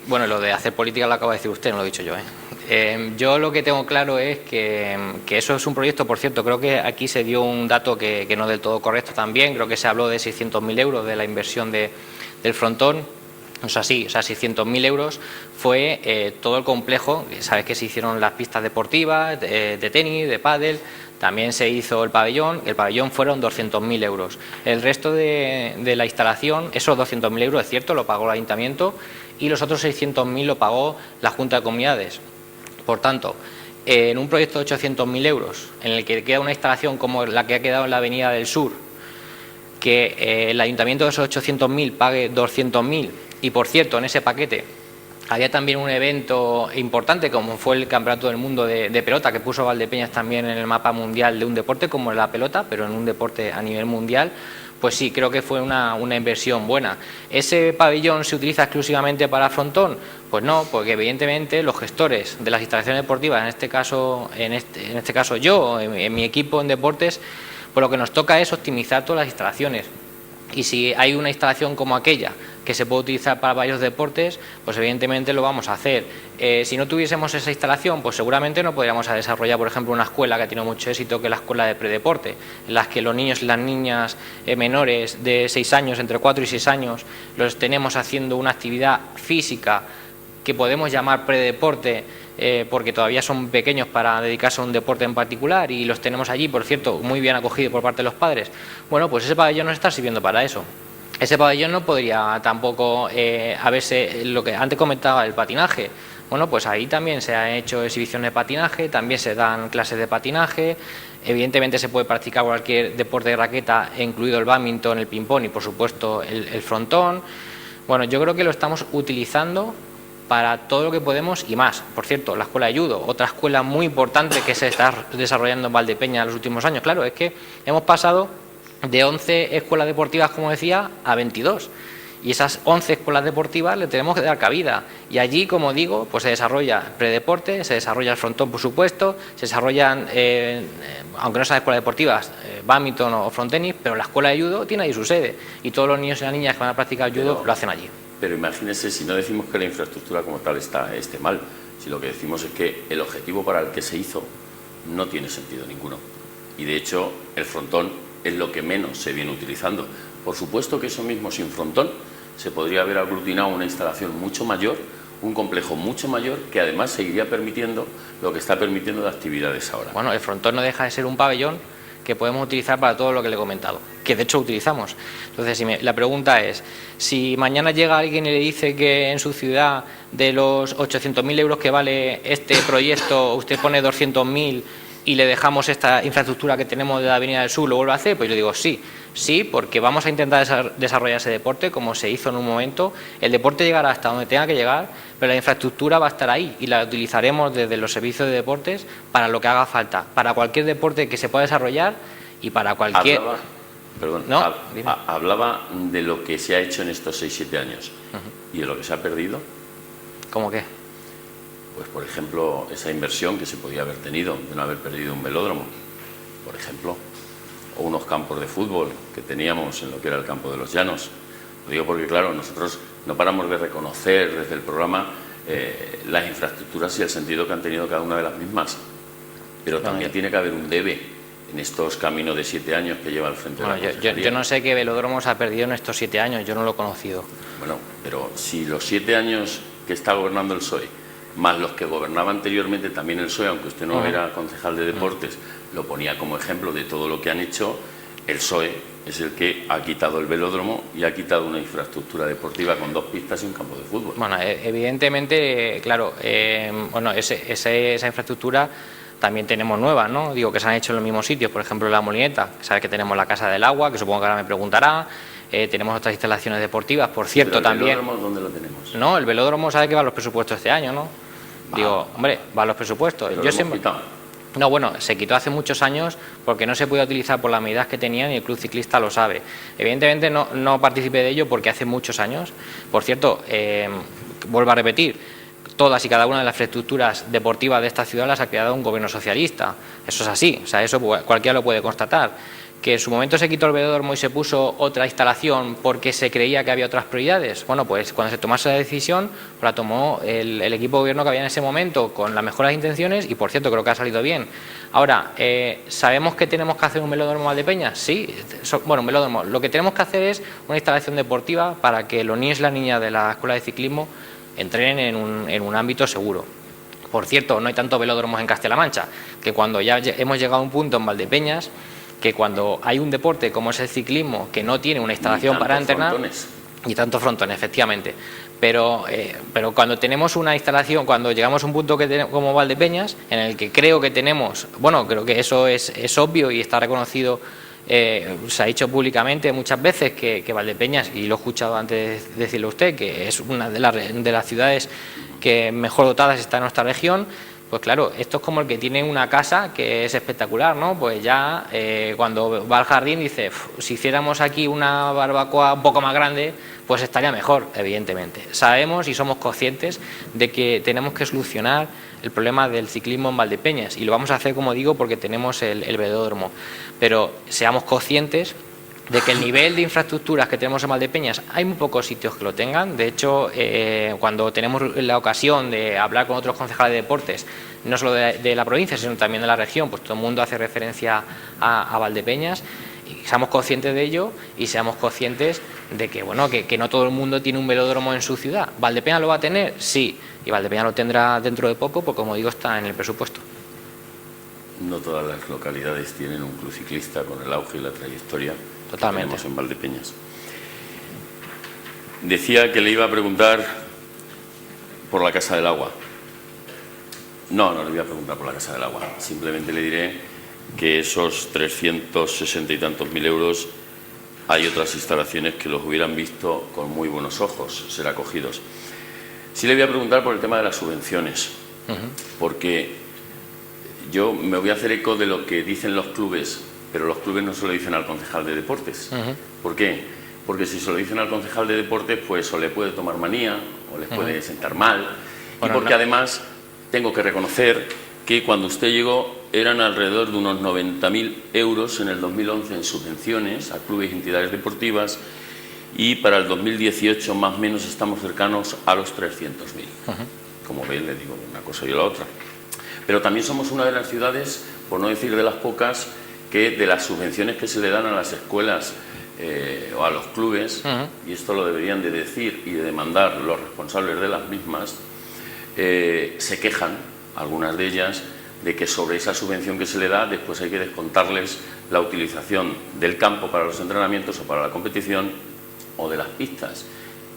Bueno, lo de hacer política lo acaba de decir usted, no lo he dicho yo. Yo lo que tengo claro es que eso es un proyecto, por cierto, creo que aquí se dio un dato que no es del todo correcto también, creo que se habló de 600.000 euros de la inversión del frontón. O sea, sí, o sea, 600.000 euros fue todo el complejo. Sabes que se hicieron las pistas deportivas, de tenis, de pádel, también se hizo el pabellón fueron 200.000 euros. El resto de la instalación, esos 200.000 euros, es cierto, lo pagó el ayuntamiento y los otros 600.000 lo pagó la Junta de Comunidades. Por tanto, en un proyecto de 800.000 euros, en el que queda una instalación como la que ha quedado en la Avenida del Sur, que el ayuntamiento de esos 800.000 pague 200.000, y por cierto, en ese paquete había también un evento importante como fue el Campeonato del Mundo de pelota, que puso Valdepeñas también en el mapa mundial de un deporte como la pelota, pero en un deporte a nivel mundial. Pues sí, creo que fue una inversión buena. ¿Ese pabellón se utiliza exclusivamente para frontón? Pues no, porque evidentemente los gestores de las instalaciones deportivas, en este caso yo, en mi equipo en deportes, pues lo que nos toca es optimizar todas las instalaciones. Y si hay una instalación como aquella que se puede utilizar para varios deportes, pues evidentemente lo vamos a hacer. Si no tuviésemos esa instalación, pues seguramente no podríamos desarrollar, por ejemplo, una escuela que ha tenido mucho éxito, que es la escuela de predeporte, en las que los niños y las niñas menores de 6 años, entre 4 y 6 años, los tenemos haciendo una actividad física que podemos llamar predeporte, porque todavía son pequeños para dedicarse a un deporte en particular y los tenemos allí, por cierto, muy bien acogidos por parte de los padres. Bueno, pues ese pabellón nos está sirviendo para eso. Ese pabellón no podría tampoco haberse, lo que antes comentaba, el patinaje. Bueno, pues ahí también se han hecho exhibiciones de patinaje, también se dan clases de patinaje, evidentemente se puede practicar cualquier deporte de raqueta, incluido el bádminton, el ping-pong y por supuesto el frontón. Bueno, yo creo que lo estamos utilizando para todo lo que podemos y más. Por cierto, la escuela de judo, otra escuela muy importante que se está desarrollando en Valdepeñas en los últimos años. Claro, es que hemos pasado de 11 escuelas deportivas, como decía, a 22. Y esas 11 escuelas deportivas le tenemos que dar cabida. Y allí, como digo, pues se desarrolla predeporte, se desarrolla el frontón, por supuesto, se desarrollan, aunque no sean escuelas deportivas, bádminton o frontenis, pero la escuela de judo tiene ahí su sede. Y todos los niños y las niñas que van a practicar judo lo hacen allí. Pero imagínense, si no decimos que la infraestructura como tal esté mal, si lo que decimos es que el objetivo para el que se hizo no tiene sentido ninguno. Y de hecho, el frontón es lo que menos se viene utilizando. Por supuesto que eso mismo sin frontón se podría haber aglutinado una instalación mucho mayor, un complejo mucho mayor, que además seguiría permitiendo lo que está permitiendo de actividades ahora. Bueno, el frontón no deja de ser un pabellón que podemos utilizar para todo lo que le he comentado, que de hecho utilizamos. Entonces, la pregunta es, si mañana llega alguien y le dice que en su ciudad de los 800.000 euros que vale este proyecto, usted pone 200.000 y le dejamos esta infraestructura que tenemos de la Avenida del Sur, ¿lo vuelve a hacer? Pues yo digo sí, porque vamos a intentar desarrollar ese deporte como se hizo en un momento. El deporte llegará hasta donde tenga que llegar, pero la infraestructura va a estar ahí y la utilizaremos desde los servicios de deportes para lo que haga falta, para cualquier deporte que se pueda desarrollar y para cualquier... Hablaba de lo que se ha hecho en estos 6-7 años y de lo que se ha perdido. ¿Cómo qué? Pues, por ejemplo, esa inversión que se podía haber tenido de no haber perdido un velódromo, por ejemplo, o unos campos de fútbol que teníamos en lo que era el campo de los Llanos. Lo digo porque, claro, nosotros no paramos de reconocer desde el programa las infraestructuras y el sentido que han tenido cada una de las mismas, pero también tiene que haber un debe en estos caminos de 7 años que lleva al frente de la Consejería. Yo no sé qué velódromo se ha perdido en estos 7 años, yo no lo he conocido. Bueno, pero si los 7 años que está gobernando el PSOE, más los que gobernaba anteriormente también el PSOE, aunque usted no era concejal de deportes, lo ponía como ejemplo de todo lo que han hecho, el PSOE es el que ha quitado el velódromo y ha quitado una infraestructura deportiva con 2 pistas y un campo de fútbol. Bueno, evidentemente, claro, esa infraestructura también tenemos nuevas, ¿no? Digo, que se han hecho en los mismos sitios, por ejemplo, la Molineta, sabes que tenemos la Casa del Agua, que supongo que ahora me preguntará, tenemos otras instalaciones deportivas, por cierto, también. ¿El velódromo dónde lo tenemos? No, el velódromo sabe que va a los presupuestos este año, ¿no? Digo, hombre, va a los presupuestos. Pero Yo lo siempre... hemos quitado. No, bueno, se quitó hace muchos años porque no se podía utilizar por las medidas que tenían y el club ciclista lo sabe. Evidentemente no participé de ello porque hace muchos años. Por cierto, vuelvo a repetir, todas y cada una de las infraestructuras deportivas de esta ciudad las ha creado un gobierno socialista. Eso es así, o sea, eso cualquiera lo puede constatar. Que en su momento se quitó el velódromo y se puso otra instalación porque se creía que había otras prioridades. Bueno, pues cuando se tomase la decisión, la tomó el equipo de gobierno que había en ese momento con las mejores intenciones y, por cierto, creo que ha salido bien. Ahora, ¿sabemos que tenemos que hacer un velódromo Valdepeñas? Sí, bueno, un velódromo. Lo que tenemos que hacer es una instalación deportiva para que los niños y las niñas de la escuela de ciclismo entrenen en un ámbito seguro. Por cierto, no hay tantos velódromos en Castilla-La Mancha, que cuando ya hemos llegado a un punto en Valdepeñas, que cuando hay un deporte como es el ciclismo, que no tiene una instalación para entrenar... Frontones. Y tantos frontones, efectivamente. Pero cuando tenemos una instalación, cuando llegamos a un punto como Valdepeñas, en el que creo que tenemos... Bueno, creo que eso es obvio y está reconocido, se ha dicho públicamente muchas veces que Valdepeñas, y lo he escuchado antes de decirlo usted, que es una de las ciudades que mejor dotadas está en nuestra región. Pues claro, esto es como el que tiene una casa que es espectacular, ¿no? Pues ya cuando va al jardín dice, si hiciéramos aquí una barbacoa un poco más grande, pues estaría mejor, evidentemente. Sabemos y somos conscientes de que tenemos que solucionar el problema del ciclismo en Valdepeñas y lo vamos a hacer, como digo, porque tenemos el velódromo. Pero seamos conscientes de que el nivel de infraestructuras que tenemos en Valdepeñas, hay muy pocos sitios que lo tengan. De hecho, cuando tenemos la ocasión de hablar con otros concejales de deportes, no solo de la provincia, sino también de la región, pues todo el mundo hace referencia a Valdepeñas. Y seamos conscientes de ello y seamos conscientes de que, bueno, que no todo el mundo tiene un velódromo en su ciudad. ¿Valdepeñas lo va a tener? Sí, y Valdepeñas lo tendrá dentro de poco, porque como digo, está en el presupuesto. No todas las localidades tienen un club ciclista con el auge y la trayectoria Totalmente. que tenemos en Valdepeñas. Decía que le iba a preguntar por la Casa del Agua. No le voy a preguntar por la Casa del Agua. Simplemente le diré que esos 360 y tantos mil euros, hay otras instalaciones que los hubieran visto con muy buenos ojos, ser acogidos. Sí le voy a preguntar por el tema de las subvenciones, porque yo me voy a hacer eco de lo que dicen los clubes, pero los clubes no se lo dicen al concejal de deportes. ¿Por qué? Porque si se lo dicen al concejal de deportes, pues o le puede tomar manía, o les puede sentar mal, bueno, y porque además tengo que reconocer que cuando usted llegó eran alrededor de unos 90.000 euros en el 2011 en subvenciones a clubes y entidades deportivas, y para el 2018 más o menos estamos cercanos a los 300.000. Como ven, le digo una cosa y la otra. Pero también somos una de las ciudades, por no decir de las pocas, que de las subvenciones que se le dan a las escuelas o a los clubes, y esto lo deberían de decir y de demandar los responsables de las mismas, se quejan, algunas de ellas, de que sobre esa subvención que se le da después hay que descontarles la utilización del campo para los entrenamientos o para la competición o de las pistas.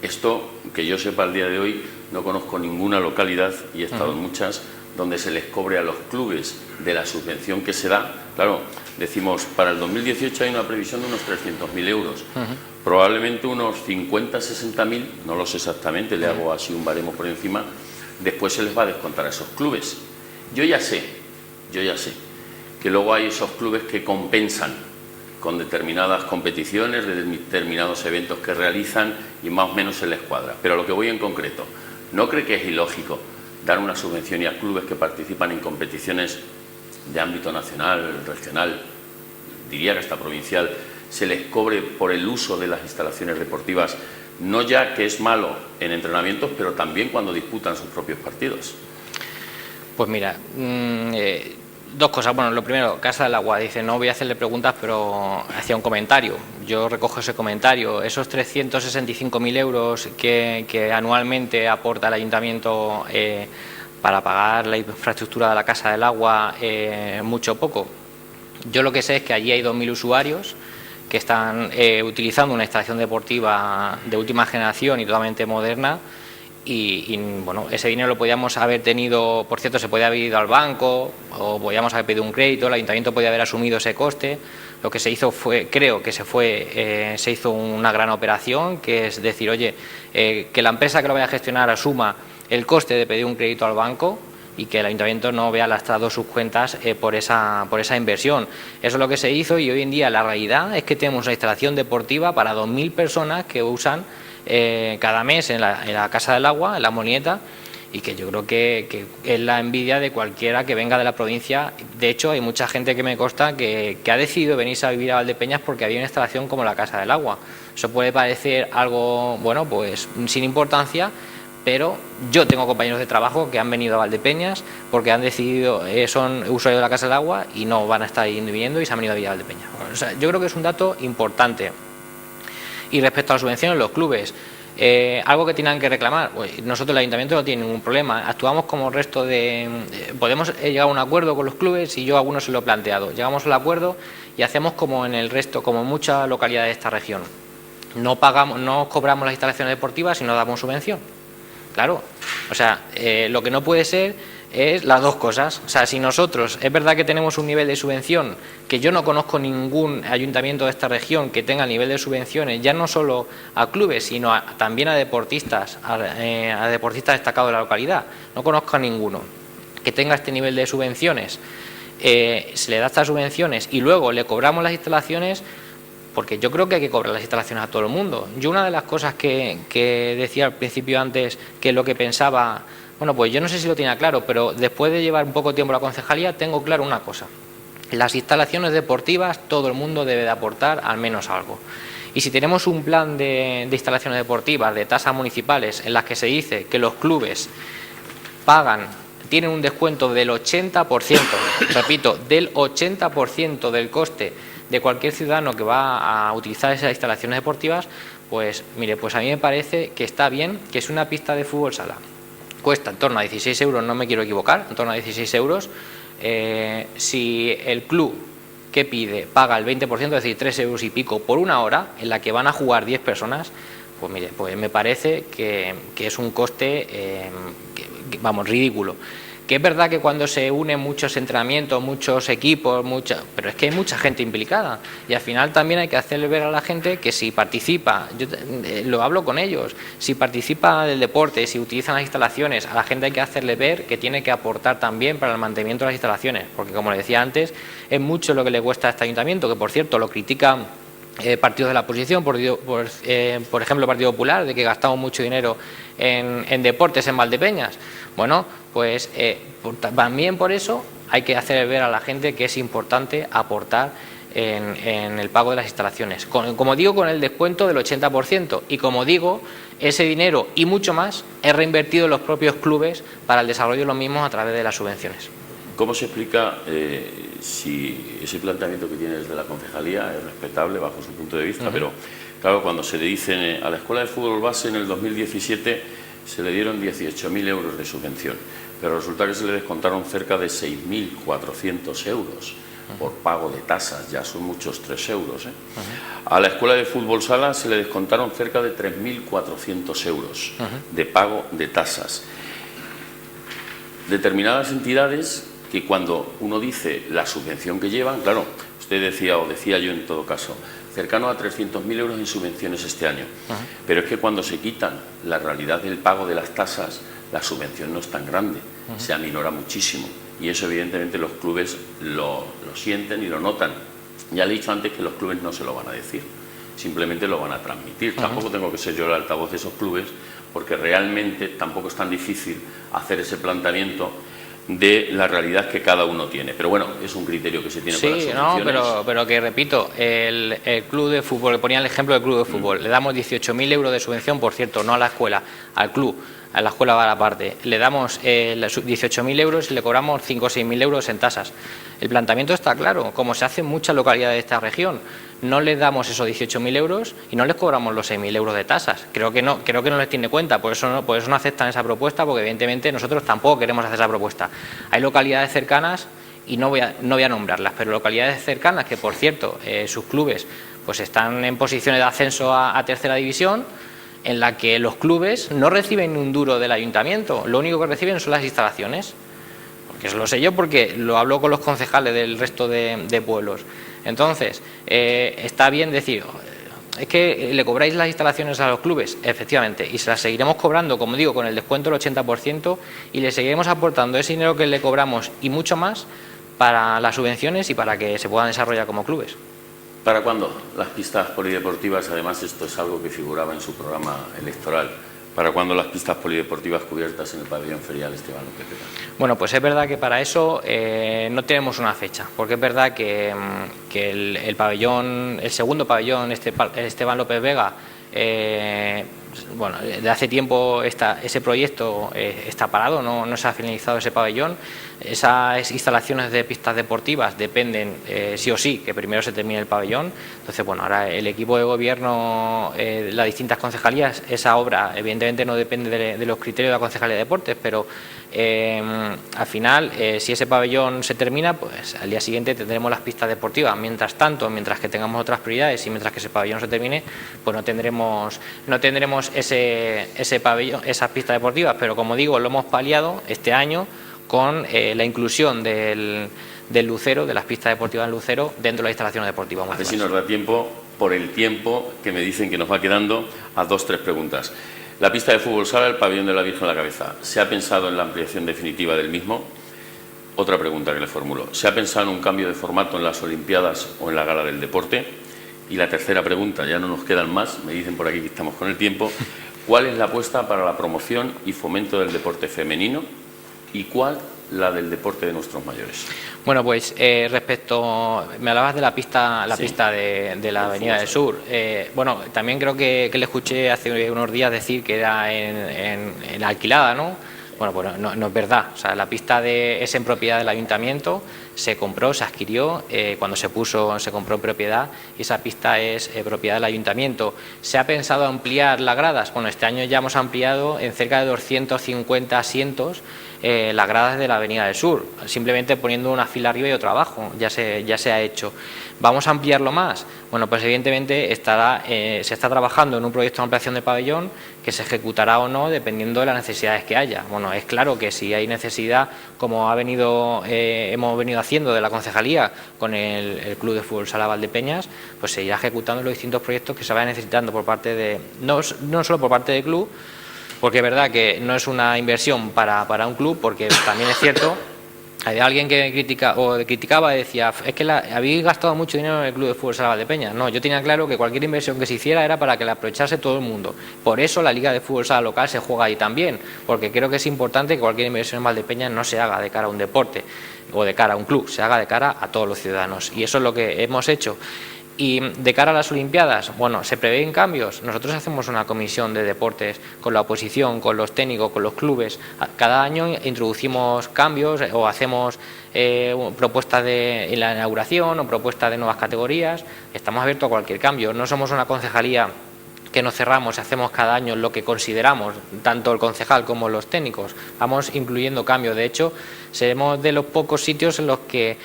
Esto, que yo sepa al día de hoy, no conozco ninguna localidad, y he estado en muchas, donde se les cobre a los clubes de la subvención que se da. Claro, decimos, para el 2018 hay una previsión de unos 300.000 euros. Probablemente unos 50, 60.000, no lo sé exactamente, le hago así un baremo por encima, después se les va a descontar a esos clubes. Yo ya sé que luego hay esos clubes que compensan con determinadas competiciones, de determinados eventos que realizan, y más o menos se les cuadra. Pero a lo que voy en concreto, ¿no cree que es ilógico dar una subvención y a clubes que participan en competiciones de ámbito nacional, regional, diría que hasta provincial, se les cobre por el uso de las instalaciones deportivas, no ya que es malo en entrenamientos, pero también cuando disputan sus propios partidos? Pues mira, dos cosas. Bueno, lo primero, Casa del Agua dice, no voy a hacerle preguntas, pero hacía un comentario. Yo recojo ese comentario. Esos 365.000 euros que anualmente aporta el ayuntamiento para pagar la infraestructura de la Casa del Agua, mucho o poco. Yo lo que sé es que allí hay 2.000 usuarios que están utilizando una instalación deportiva de última generación y totalmente moderna. Y bueno, ese dinero lo podíamos haber tenido, por cierto, se podía haber ido al banco o podíamos haber pedido un crédito, el ayuntamiento podía haber asumido ese coste, lo que se hizo fue, creo que se hizo una gran operación, que es decir, oye, que la empresa que lo vaya a gestionar asuma el coste de pedir un crédito al banco y que el ayuntamiento no vea lastrado sus cuentas por esa inversión. Eso es lo que se hizo y hoy en día la realidad es que tenemos una instalación deportiva para 2.000 personas que usan cada mes en la Casa del Agua, en la Molieta, y que yo creo que es la envidia de cualquiera que venga de la provincia. De hecho, hay mucha gente que me consta que ha decidido venirse a vivir a Valdepeñas porque había una instalación como la Casa del Agua. Eso puede parecer algo, bueno, pues sin importancia, pero yo tengo compañeros de trabajo que han venido a Valdepeñas porque han decidido, son usuarios de la Casa del Agua y no van a estar yendo y viniendo y se han venido a vivir a Valdepeñas. O sea, yo creo que es un dato importante. Y respecto a las subvenciones, los clubes, algo que tienen que reclamar, pues nosotros el ayuntamiento no tiene ningún problema, actuamos como el resto podemos llegar a un acuerdo con los clubes y yo a algunos se lo he planteado, llegamos al acuerdo y hacemos como en el resto, como en muchas localidades de esta región, no cobramos las instalaciones deportivas y no damos subvención, claro, o sea, lo que no puede ser es las dos cosas. O sea, si nosotros, es verdad que tenemos un nivel de subvención que yo no conozco ningún ayuntamiento de esta región que tenga nivel de subvenciones, ya no solo a clubes, sino también a deportistas, a deportistas destacados de la localidad. No conozco a ninguno que tenga este nivel de subvenciones. Se le da estas subvenciones y luego le cobramos las instalaciones, porque yo creo que hay que cobrar las instalaciones a todo el mundo. Yo una de las cosas que decía al principio antes, que lo que pensaba... Bueno, pues yo no sé si lo tenía claro, pero después de llevar un poco tiempo la concejalía, tengo claro una cosa. Las instalaciones deportivas, todo el mundo debe de aportar al menos algo. Y si tenemos un plan de instalaciones deportivas, de tasas municipales, en las que se dice que los clubes tienen un descuento del 80%, repito, del 80% del coste de cualquier ciudadano que va a utilizar esas instalaciones deportivas, pues mire, pues a mí me parece que está bien, que es una pista de fútbol sala. Cuesta en torno a 16 euros, no me quiero equivocar, en torno a 16 euros. Si el club que pide paga el 20%, es decir, 3 euros y pico por una hora en la que van a jugar 10 personas, pues mire, pues me parece que es un coste, vamos, ridículo. Que es verdad que cuando se unen muchos entrenamientos, muchos equipos, pero es que hay mucha gente implicada y al final también hay que hacerle ver a la gente que si participa, yo lo hablo con ellos, si participa del deporte, si utilizan las instalaciones, a la gente hay que hacerle ver que tiene que aportar también para el mantenimiento de las instalaciones, porque como le decía antes, es mucho lo que le cuesta a este ayuntamiento, que por cierto lo critican partidos de la oposición, por ejemplo el Partido Popular, de que gastamos mucho dinero en deportes en Valdepeñas. Bueno, pues también por eso hay que hacer ver a la gente que es importante aportar en el pago de las instalaciones. Como digo, con el descuento del 80%, y como digo, ese dinero y mucho más es reinvertido en los propios clubes para el desarrollo de los mismos a través de las subvenciones. ¿Cómo se explica si ese planteamiento que tiene desde la concejalía es respetable bajo su punto de vista? Pero claro, cuando se le dice a la Escuela de Fútbol Base en el 2017 se le dieron 18.000 euros de subvención, pero resulta que se le descontaron cerca de 6.400 euros por pago de tasas, ya son muchos 3 euros. A la Escuela de Fútbol Sala se le descontaron cerca de 3.400 euros de pago de tasas. Determinadas entidades que cuando uno dice la subvención que llevan, claro, usted decía, o decía yo en todo caso, cercano a 300.000 euros en subvenciones este año. Pero es que cuando se quitan la realidad del pago de las tasas, la subvención no es tan grande, se aminora muchísimo. Y eso evidentemente los clubes lo sienten y lo notan. Ya le he dicho antes que los clubes no se lo van a decir, simplemente lo van a transmitir. Tampoco tengo que ser yo el altavoz de esos clubes, porque realmente tampoco es tan difícil hacer ese planteamiento de la realidad que cada uno tiene. Pero bueno, es un criterio que se tiene para las subvenciones. No, pero que repito, el club de fútbol, le ponía el ejemplo del club de fútbol, le damos 18.000 euros de subvención, por cierto, no a la escuela, al club, a la escuela va a la parte, le damos 18.000 euros y le cobramos 5 o 6.000 euros en tasas. El planteamiento está claro, como se hace en muchas localidades de esta región, no les damos esos 18.000 euros y no les cobramos los 6.000 euros de tasas. Creo que no les tiene cuenta, por eso no aceptan esa propuesta, porque evidentemente nosotros tampoco queremos hacer esa propuesta. Hay localidades cercanas, y no voy a nombrarlas, pero localidades cercanas que, por cierto, sus clubes pues están en posiciones de ascenso a tercera división, en la que los clubes no reciben ni un duro del ayuntamiento, lo único que reciben son las instalaciones. Porque eso lo sé yo, porque lo hablo con los concejales del resto de pueblos. Entonces, está bien decir, es que le cobráis las instalaciones a los clubes, efectivamente, y se las seguiremos cobrando, como digo, con el descuento del 80%, y le seguiremos aportando ese dinero que le cobramos y mucho más para las subvenciones y para que se puedan desarrollar como clubes. ¿Para cuándo las pistas polideportivas? Además, esto es algo que figuraba en su programa electoral. ¿Para cuándo las pistas polideportivas cubiertas en el pabellón ferial, Esteban López Vega? Bueno, pues es verdad que para eso no tenemos una fecha, porque es verdad que el pabellón, el segundo pabellón, Esteban López Vega, bueno, de hace tiempo ese proyecto está parado, no se ha finalizado ese pabellón. Esas instalaciones de pistas deportivas dependen sí o sí que primero se termine el pabellón. Entonces, bueno, ahora el equipo de gobierno, las distintas concejalías, esa obra evidentemente no depende de los criterios de la Concejalía de Deportes, pero al final, si ese pabellón se termina, pues al día siguiente tendremos las pistas deportivas. Mientras tanto, mientras que tengamos otras prioridades y mientras que ese pabellón se termine, pues no tendremos ese pabellón, esas pistas deportivas, pero como digo, lo hemos paliado este año con la inclusión del Lucero, de las pistas deportivas en Lucero, dentro de las instalaciones deportivas. A ver si nos da tiempo, por el tiempo que me dicen que nos va quedando, a 2 o 3 preguntas. La pista de fútbol sala, el pabellón de la Virgen de la Cabeza, ¿se ha pensado en la ampliación definitiva del mismo? Otra pregunta que le formulo, ¿se ha pensado en un cambio de formato en las Olimpiadas o en la Gala del Deporte? Y la tercera pregunta, ya no nos quedan más, me dicen por aquí que estamos con el tiempo, ¿cuál es la apuesta para la promoción y fomento del deporte femenino y cuál la del deporte de nuestros mayores? Bueno, pues respecto, me hablabas de la pista de la Avenida del Sur. Bueno, también creo que le escuché hace unos días decir que era en alquilada, ¿no? Bueno, pues no es verdad. O sea, la pista es en propiedad del ayuntamiento, se compró, se adquirió, cuando se compró en propiedad, y esa pista es propiedad del ayuntamiento. ¿Se ha pensado ampliar las gradas? Bueno, este año ya hemos ampliado en cerca de 250 asientos las gradas de la Avenida del Sur, simplemente poniendo una fila arriba y otra abajo, ya se ha hecho. ¿Vamos a ampliarlo más? Bueno, pues evidentemente se está trabajando en un proyecto de ampliación del pabellón que se ejecutará o no dependiendo de las necesidades que haya. Bueno, es claro que si hay necesidad, como hemos venido haciendo de la concejalía con el Club de Fútbol Sala Valdepeñas, pues se irá ejecutando los distintos proyectos que se vayan necesitando por parte de, no solo por parte del club, porque es verdad que no es una inversión para un club, porque también es cierto. Había alguien que criticaba y decía, es que habéis gastado mucho dinero en el Club de Fútbol Sala Valdepeñas. No, yo tenía claro que cualquier inversión que se hiciera era para que la aprovechase todo el mundo. Por eso la Liga de Fútbol Sala local se juega ahí también, porque creo que es importante que cualquier inversión en Valdepeñas no se haga de cara a un deporte o de cara a un club, se haga de cara a todos los ciudadanos. Y eso es lo que hemos hecho. Y de cara a las Olimpiadas, bueno, ¿se prevén cambios? Nosotros hacemos una comisión de deportes con la oposición, con los técnicos, con los clubes. Cada año introducimos cambios o hacemos propuestas en la inauguración o propuestas de nuevas categorías. Estamos abiertos a cualquier cambio. No somos una concejalía que nos cerramos y hacemos cada año lo que consideramos, tanto el concejal como los técnicos. Vamos incluyendo cambios. De hecho, seremos de los pocos sitios en los que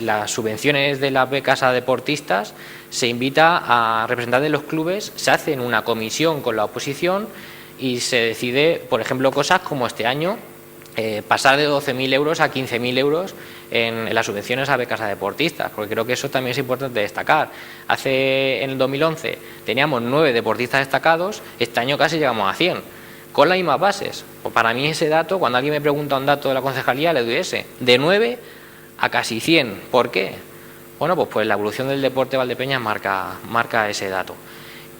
las subvenciones de las becas a deportistas se invita a representantes de los clubes, se hace en una comisión con la oposición y se decide, por ejemplo, cosas como este año, pasar de 12.000 euros a 15.000 euros en las subvenciones a becas a deportistas, porque creo que eso también es importante destacar. En el 2011 teníamos 9 deportistas destacados, este año casi llegamos a 100, con las mismas bases. Pues para mí ese dato, cuando alguien me pregunta un dato de la concejalía, le doy ese, de 9 a casi 100. ¿Por qué? Bueno, pues la evolución del deporte de Valdepeñas marca ese dato.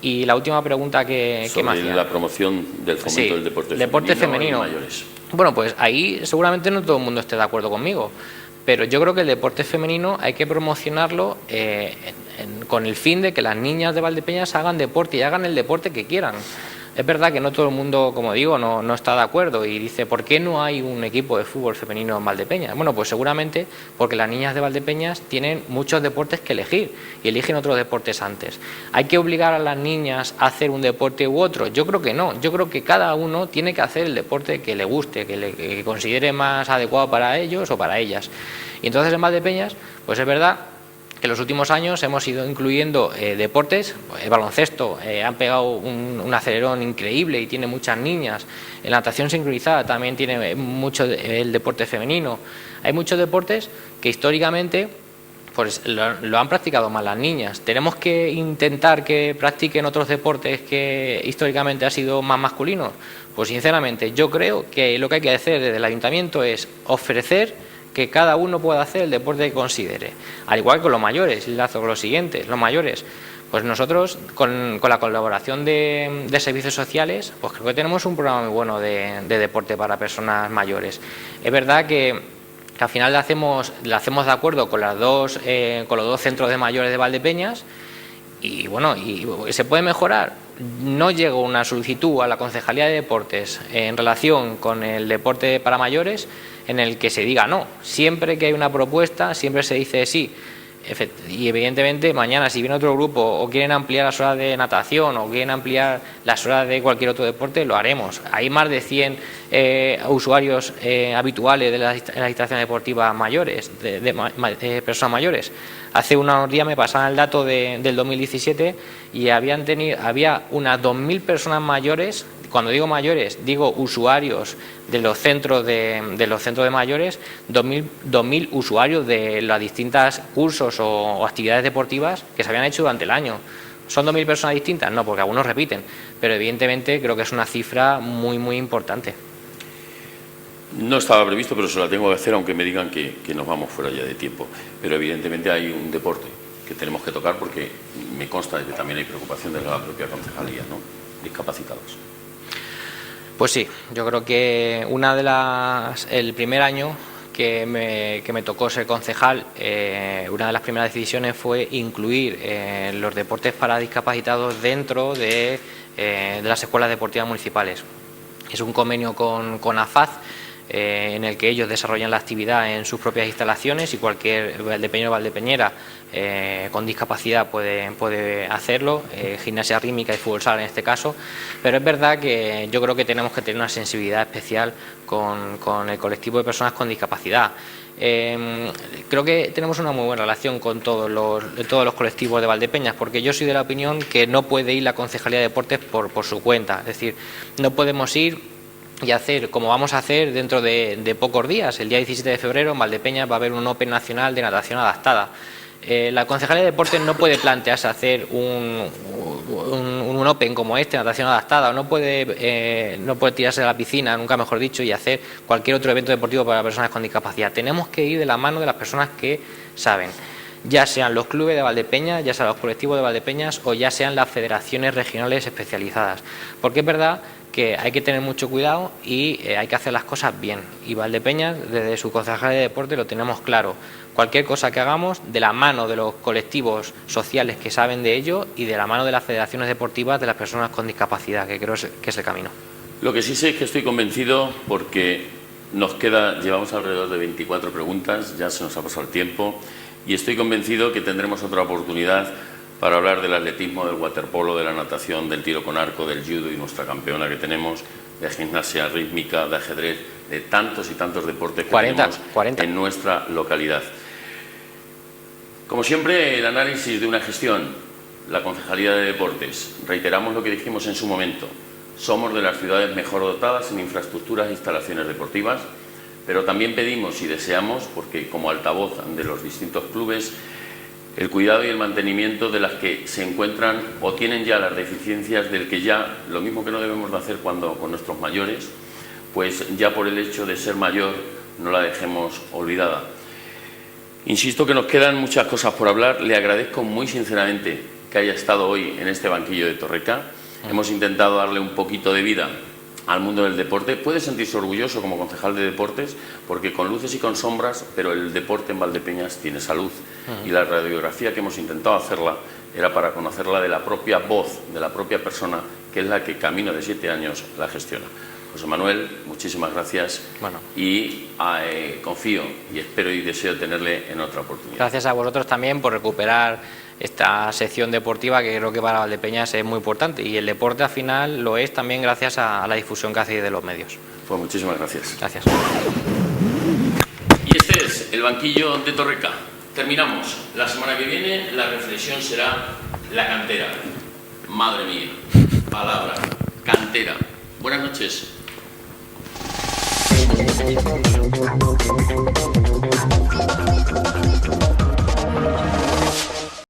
Y la última pregunta que me hacía, la promoción del fomento del deporte femenino. Mayores. Bueno, pues ahí seguramente no todo el mundo esté de acuerdo conmigo, pero yo creo que el deporte femenino hay que promocionarlo con el fin de que las niñas de Valdepeñas hagan deporte y hagan el deporte que quieran. Es verdad que no todo el mundo, como digo, no está de acuerdo y dice, ¿por qué no hay un equipo de fútbol femenino en Valdepeñas? Bueno, pues seguramente porque las niñas de Valdepeñas tienen muchos deportes que elegir y eligen otros deportes antes. ¿Hay que obligar a las niñas a hacer un deporte u otro? Yo creo que no. Yo creo que cada uno tiene que hacer el deporte que le guste, que considere más adecuado para ellos o para ellas. Y entonces en Valdepeñas, pues es verdad que en los últimos años hemos ido incluyendo deportes. El baloncesto han pegado un acelerón increíble y tiene muchas niñas. En la natación sincronizada también tiene mucho el deporte femenino. Hay muchos deportes que históricamente pues lo han practicado más las niñas. ¿Tenemos que intentar que practiquen otros deportes que históricamente han sido más masculinos? Pues sinceramente yo creo que lo que hay que hacer desde el ayuntamiento es ofrecer que cada uno pueda hacer el deporte que considere. Al igual que los mayores, y enlazo con los siguientes, los mayores. Pues nosotros, con la colaboración de servicios sociales, pues creo que tenemos un programa muy bueno de deporte para personas mayores. Es verdad que al final lo hacemos de acuerdo con los dos centros de mayores de Valdepeñas y bueno, y se puede mejorar. No llegó una solicitud a la Concejalía de Deportes en relación con el deporte para mayores en el que se diga no. Siempre que hay una propuesta, siempre se dice sí. Y evidentemente mañana si viene otro grupo o quieren ampliar las horas de natación o quieren ampliar las horas de cualquier otro deporte, lo haremos. Hay más de 100 usuarios habituales de las instalaciones deportivas mayores, de personas mayores. Hace unos días me pasaban el dato del 2017 y había unas 2.000 personas mayores. Cuando digo mayores, digo usuarios de los centros de mayores, 2.000 usuarios de los distintos cursos o actividades deportivas que se habían hecho durante el año. ¿Son 2.000 personas distintas? No, porque algunos repiten, pero evidentemente creo que es una cifra muy, muy importante. No estaba previsto, pero se la tengo que hacer, aunque me digan que nos vamos fuera ya de tiempo. Pero evidentemente hay un deporte que tenemos que tocar porque me consta de que también hay preocupación de la propia concejalía, ¿no? Discapacitados. Pues sí, yo creo que el primer año que me tocó ser concejal, una de las primeras decisiones fue incluir los deportes para discapacitados dentro de las escuelas deportivas municipales. Es un convenio con AFAD en el que ellos desarrollan la actividad en sus propias instalaciones y cualquier valdepeñero o valdepeñera con discapacidad puede hacerlo, gimnasia rítmica y fútbol sala en este caso, pero es verdad que yo creo que tenemos que tener una sensibilidad especial con el colectivo de personas con discapacidad. Creo que tenemos una muy buena relación con todos los colectivos de Valdepeñas, porque yo soy de la opinión que no puede ir la Concejalía de Deportes por su cuenta, es decir, no podemos ir y hacer como vamos a hacer dentro de pocos días. El día 17 de febrero en Valdepeñas va a haber un Open nacional de natación adaptada. La Concejalía de Deportes no puede plantearse hacer un Open como este, natación adaptada, o no puede tirarse a la piscina, nunca mejor dicho, y hacer cualquier otro evento deportivo para personas con discapacidad. Tenemos que ir de la mano de las personas que saben, ya sean los clubes de Valdepeñas, ya sean los colectivos de Valdepeñas o ya sean las federaciones regionales especializadas, porque es verdad que hay que tener mucho cuidado y hay que hacer las cosas bien, y Valdepeñas desde su Concejalía de Deporte lo tenemos claro. Cualquier cosa que hagamos de la mano de los colectivos sociales que saben de ello y de la mano de las federaciones deportivas de las personas con discapacidad, que creo que es el camino. Lo que sí sé es que estoy convencido porque llevamos alrededor de 24 preguntas, ya se nos ha pasado el tiempo y estoy convencido que tendremos otra oportunidad para hablar del atletismo, del waterpolo, de la natación, del tiro con arco, del judo y nuestra campeona que tenemos, de gimnasia rítmica, de ajedrez, de tantos y tantos deportes que tenemos en nuestra localidad. Como siempre, el análisis de una gestión, la Concejalía de Deportes. Reiteramos lo que dijimos en su momento. Somos de las ciudades mejor dotadas en infraestructuras e instalaciones deportivas, pero también pedimos y deseamos, porque como altavoz de los distintos clubes, el cuidado y el mantenimiento de las que se encuentran o tienen ya las deficiencias del que ya, lo mismo que no debemos de hacer con nuestros mayores, pues ya por el hecho de ser mayor no la dejemos olvidada. Insisto que nos quedan muchas cosas por hablar. Le agradezco muy sinceramente que haya estado hoy en este banquillo de Torreca. Hemos intentado darle un poquito de vida al mundo del deporte. Puede sentirse orgulloso como concejal de deportes porque con luces y con sombras, pero el deporte en Valdepeñas tiene salud. Y la radiografía que hemos intentado hacerla era para conocerla de la propia voz, de la propia persona, que es la que camino de 7 años la gestiona. José Manuel, muchísimas gracias y confío y espero y deseo tenerle en otra oportunidad. Gracias a vosotros también por recuperar esta sección deportiva que creo que para Valdepeñas es muy importante, y el deporte al final lo es también gracias a la difusión que hacéis de los medios. Pues muchísimas gracias. Gracias. Y este es el banquillo de Torreca. Terminamos. La semana que viene la reflexión será la cantera. Madre mía, palabra, cantera. Buenas noches.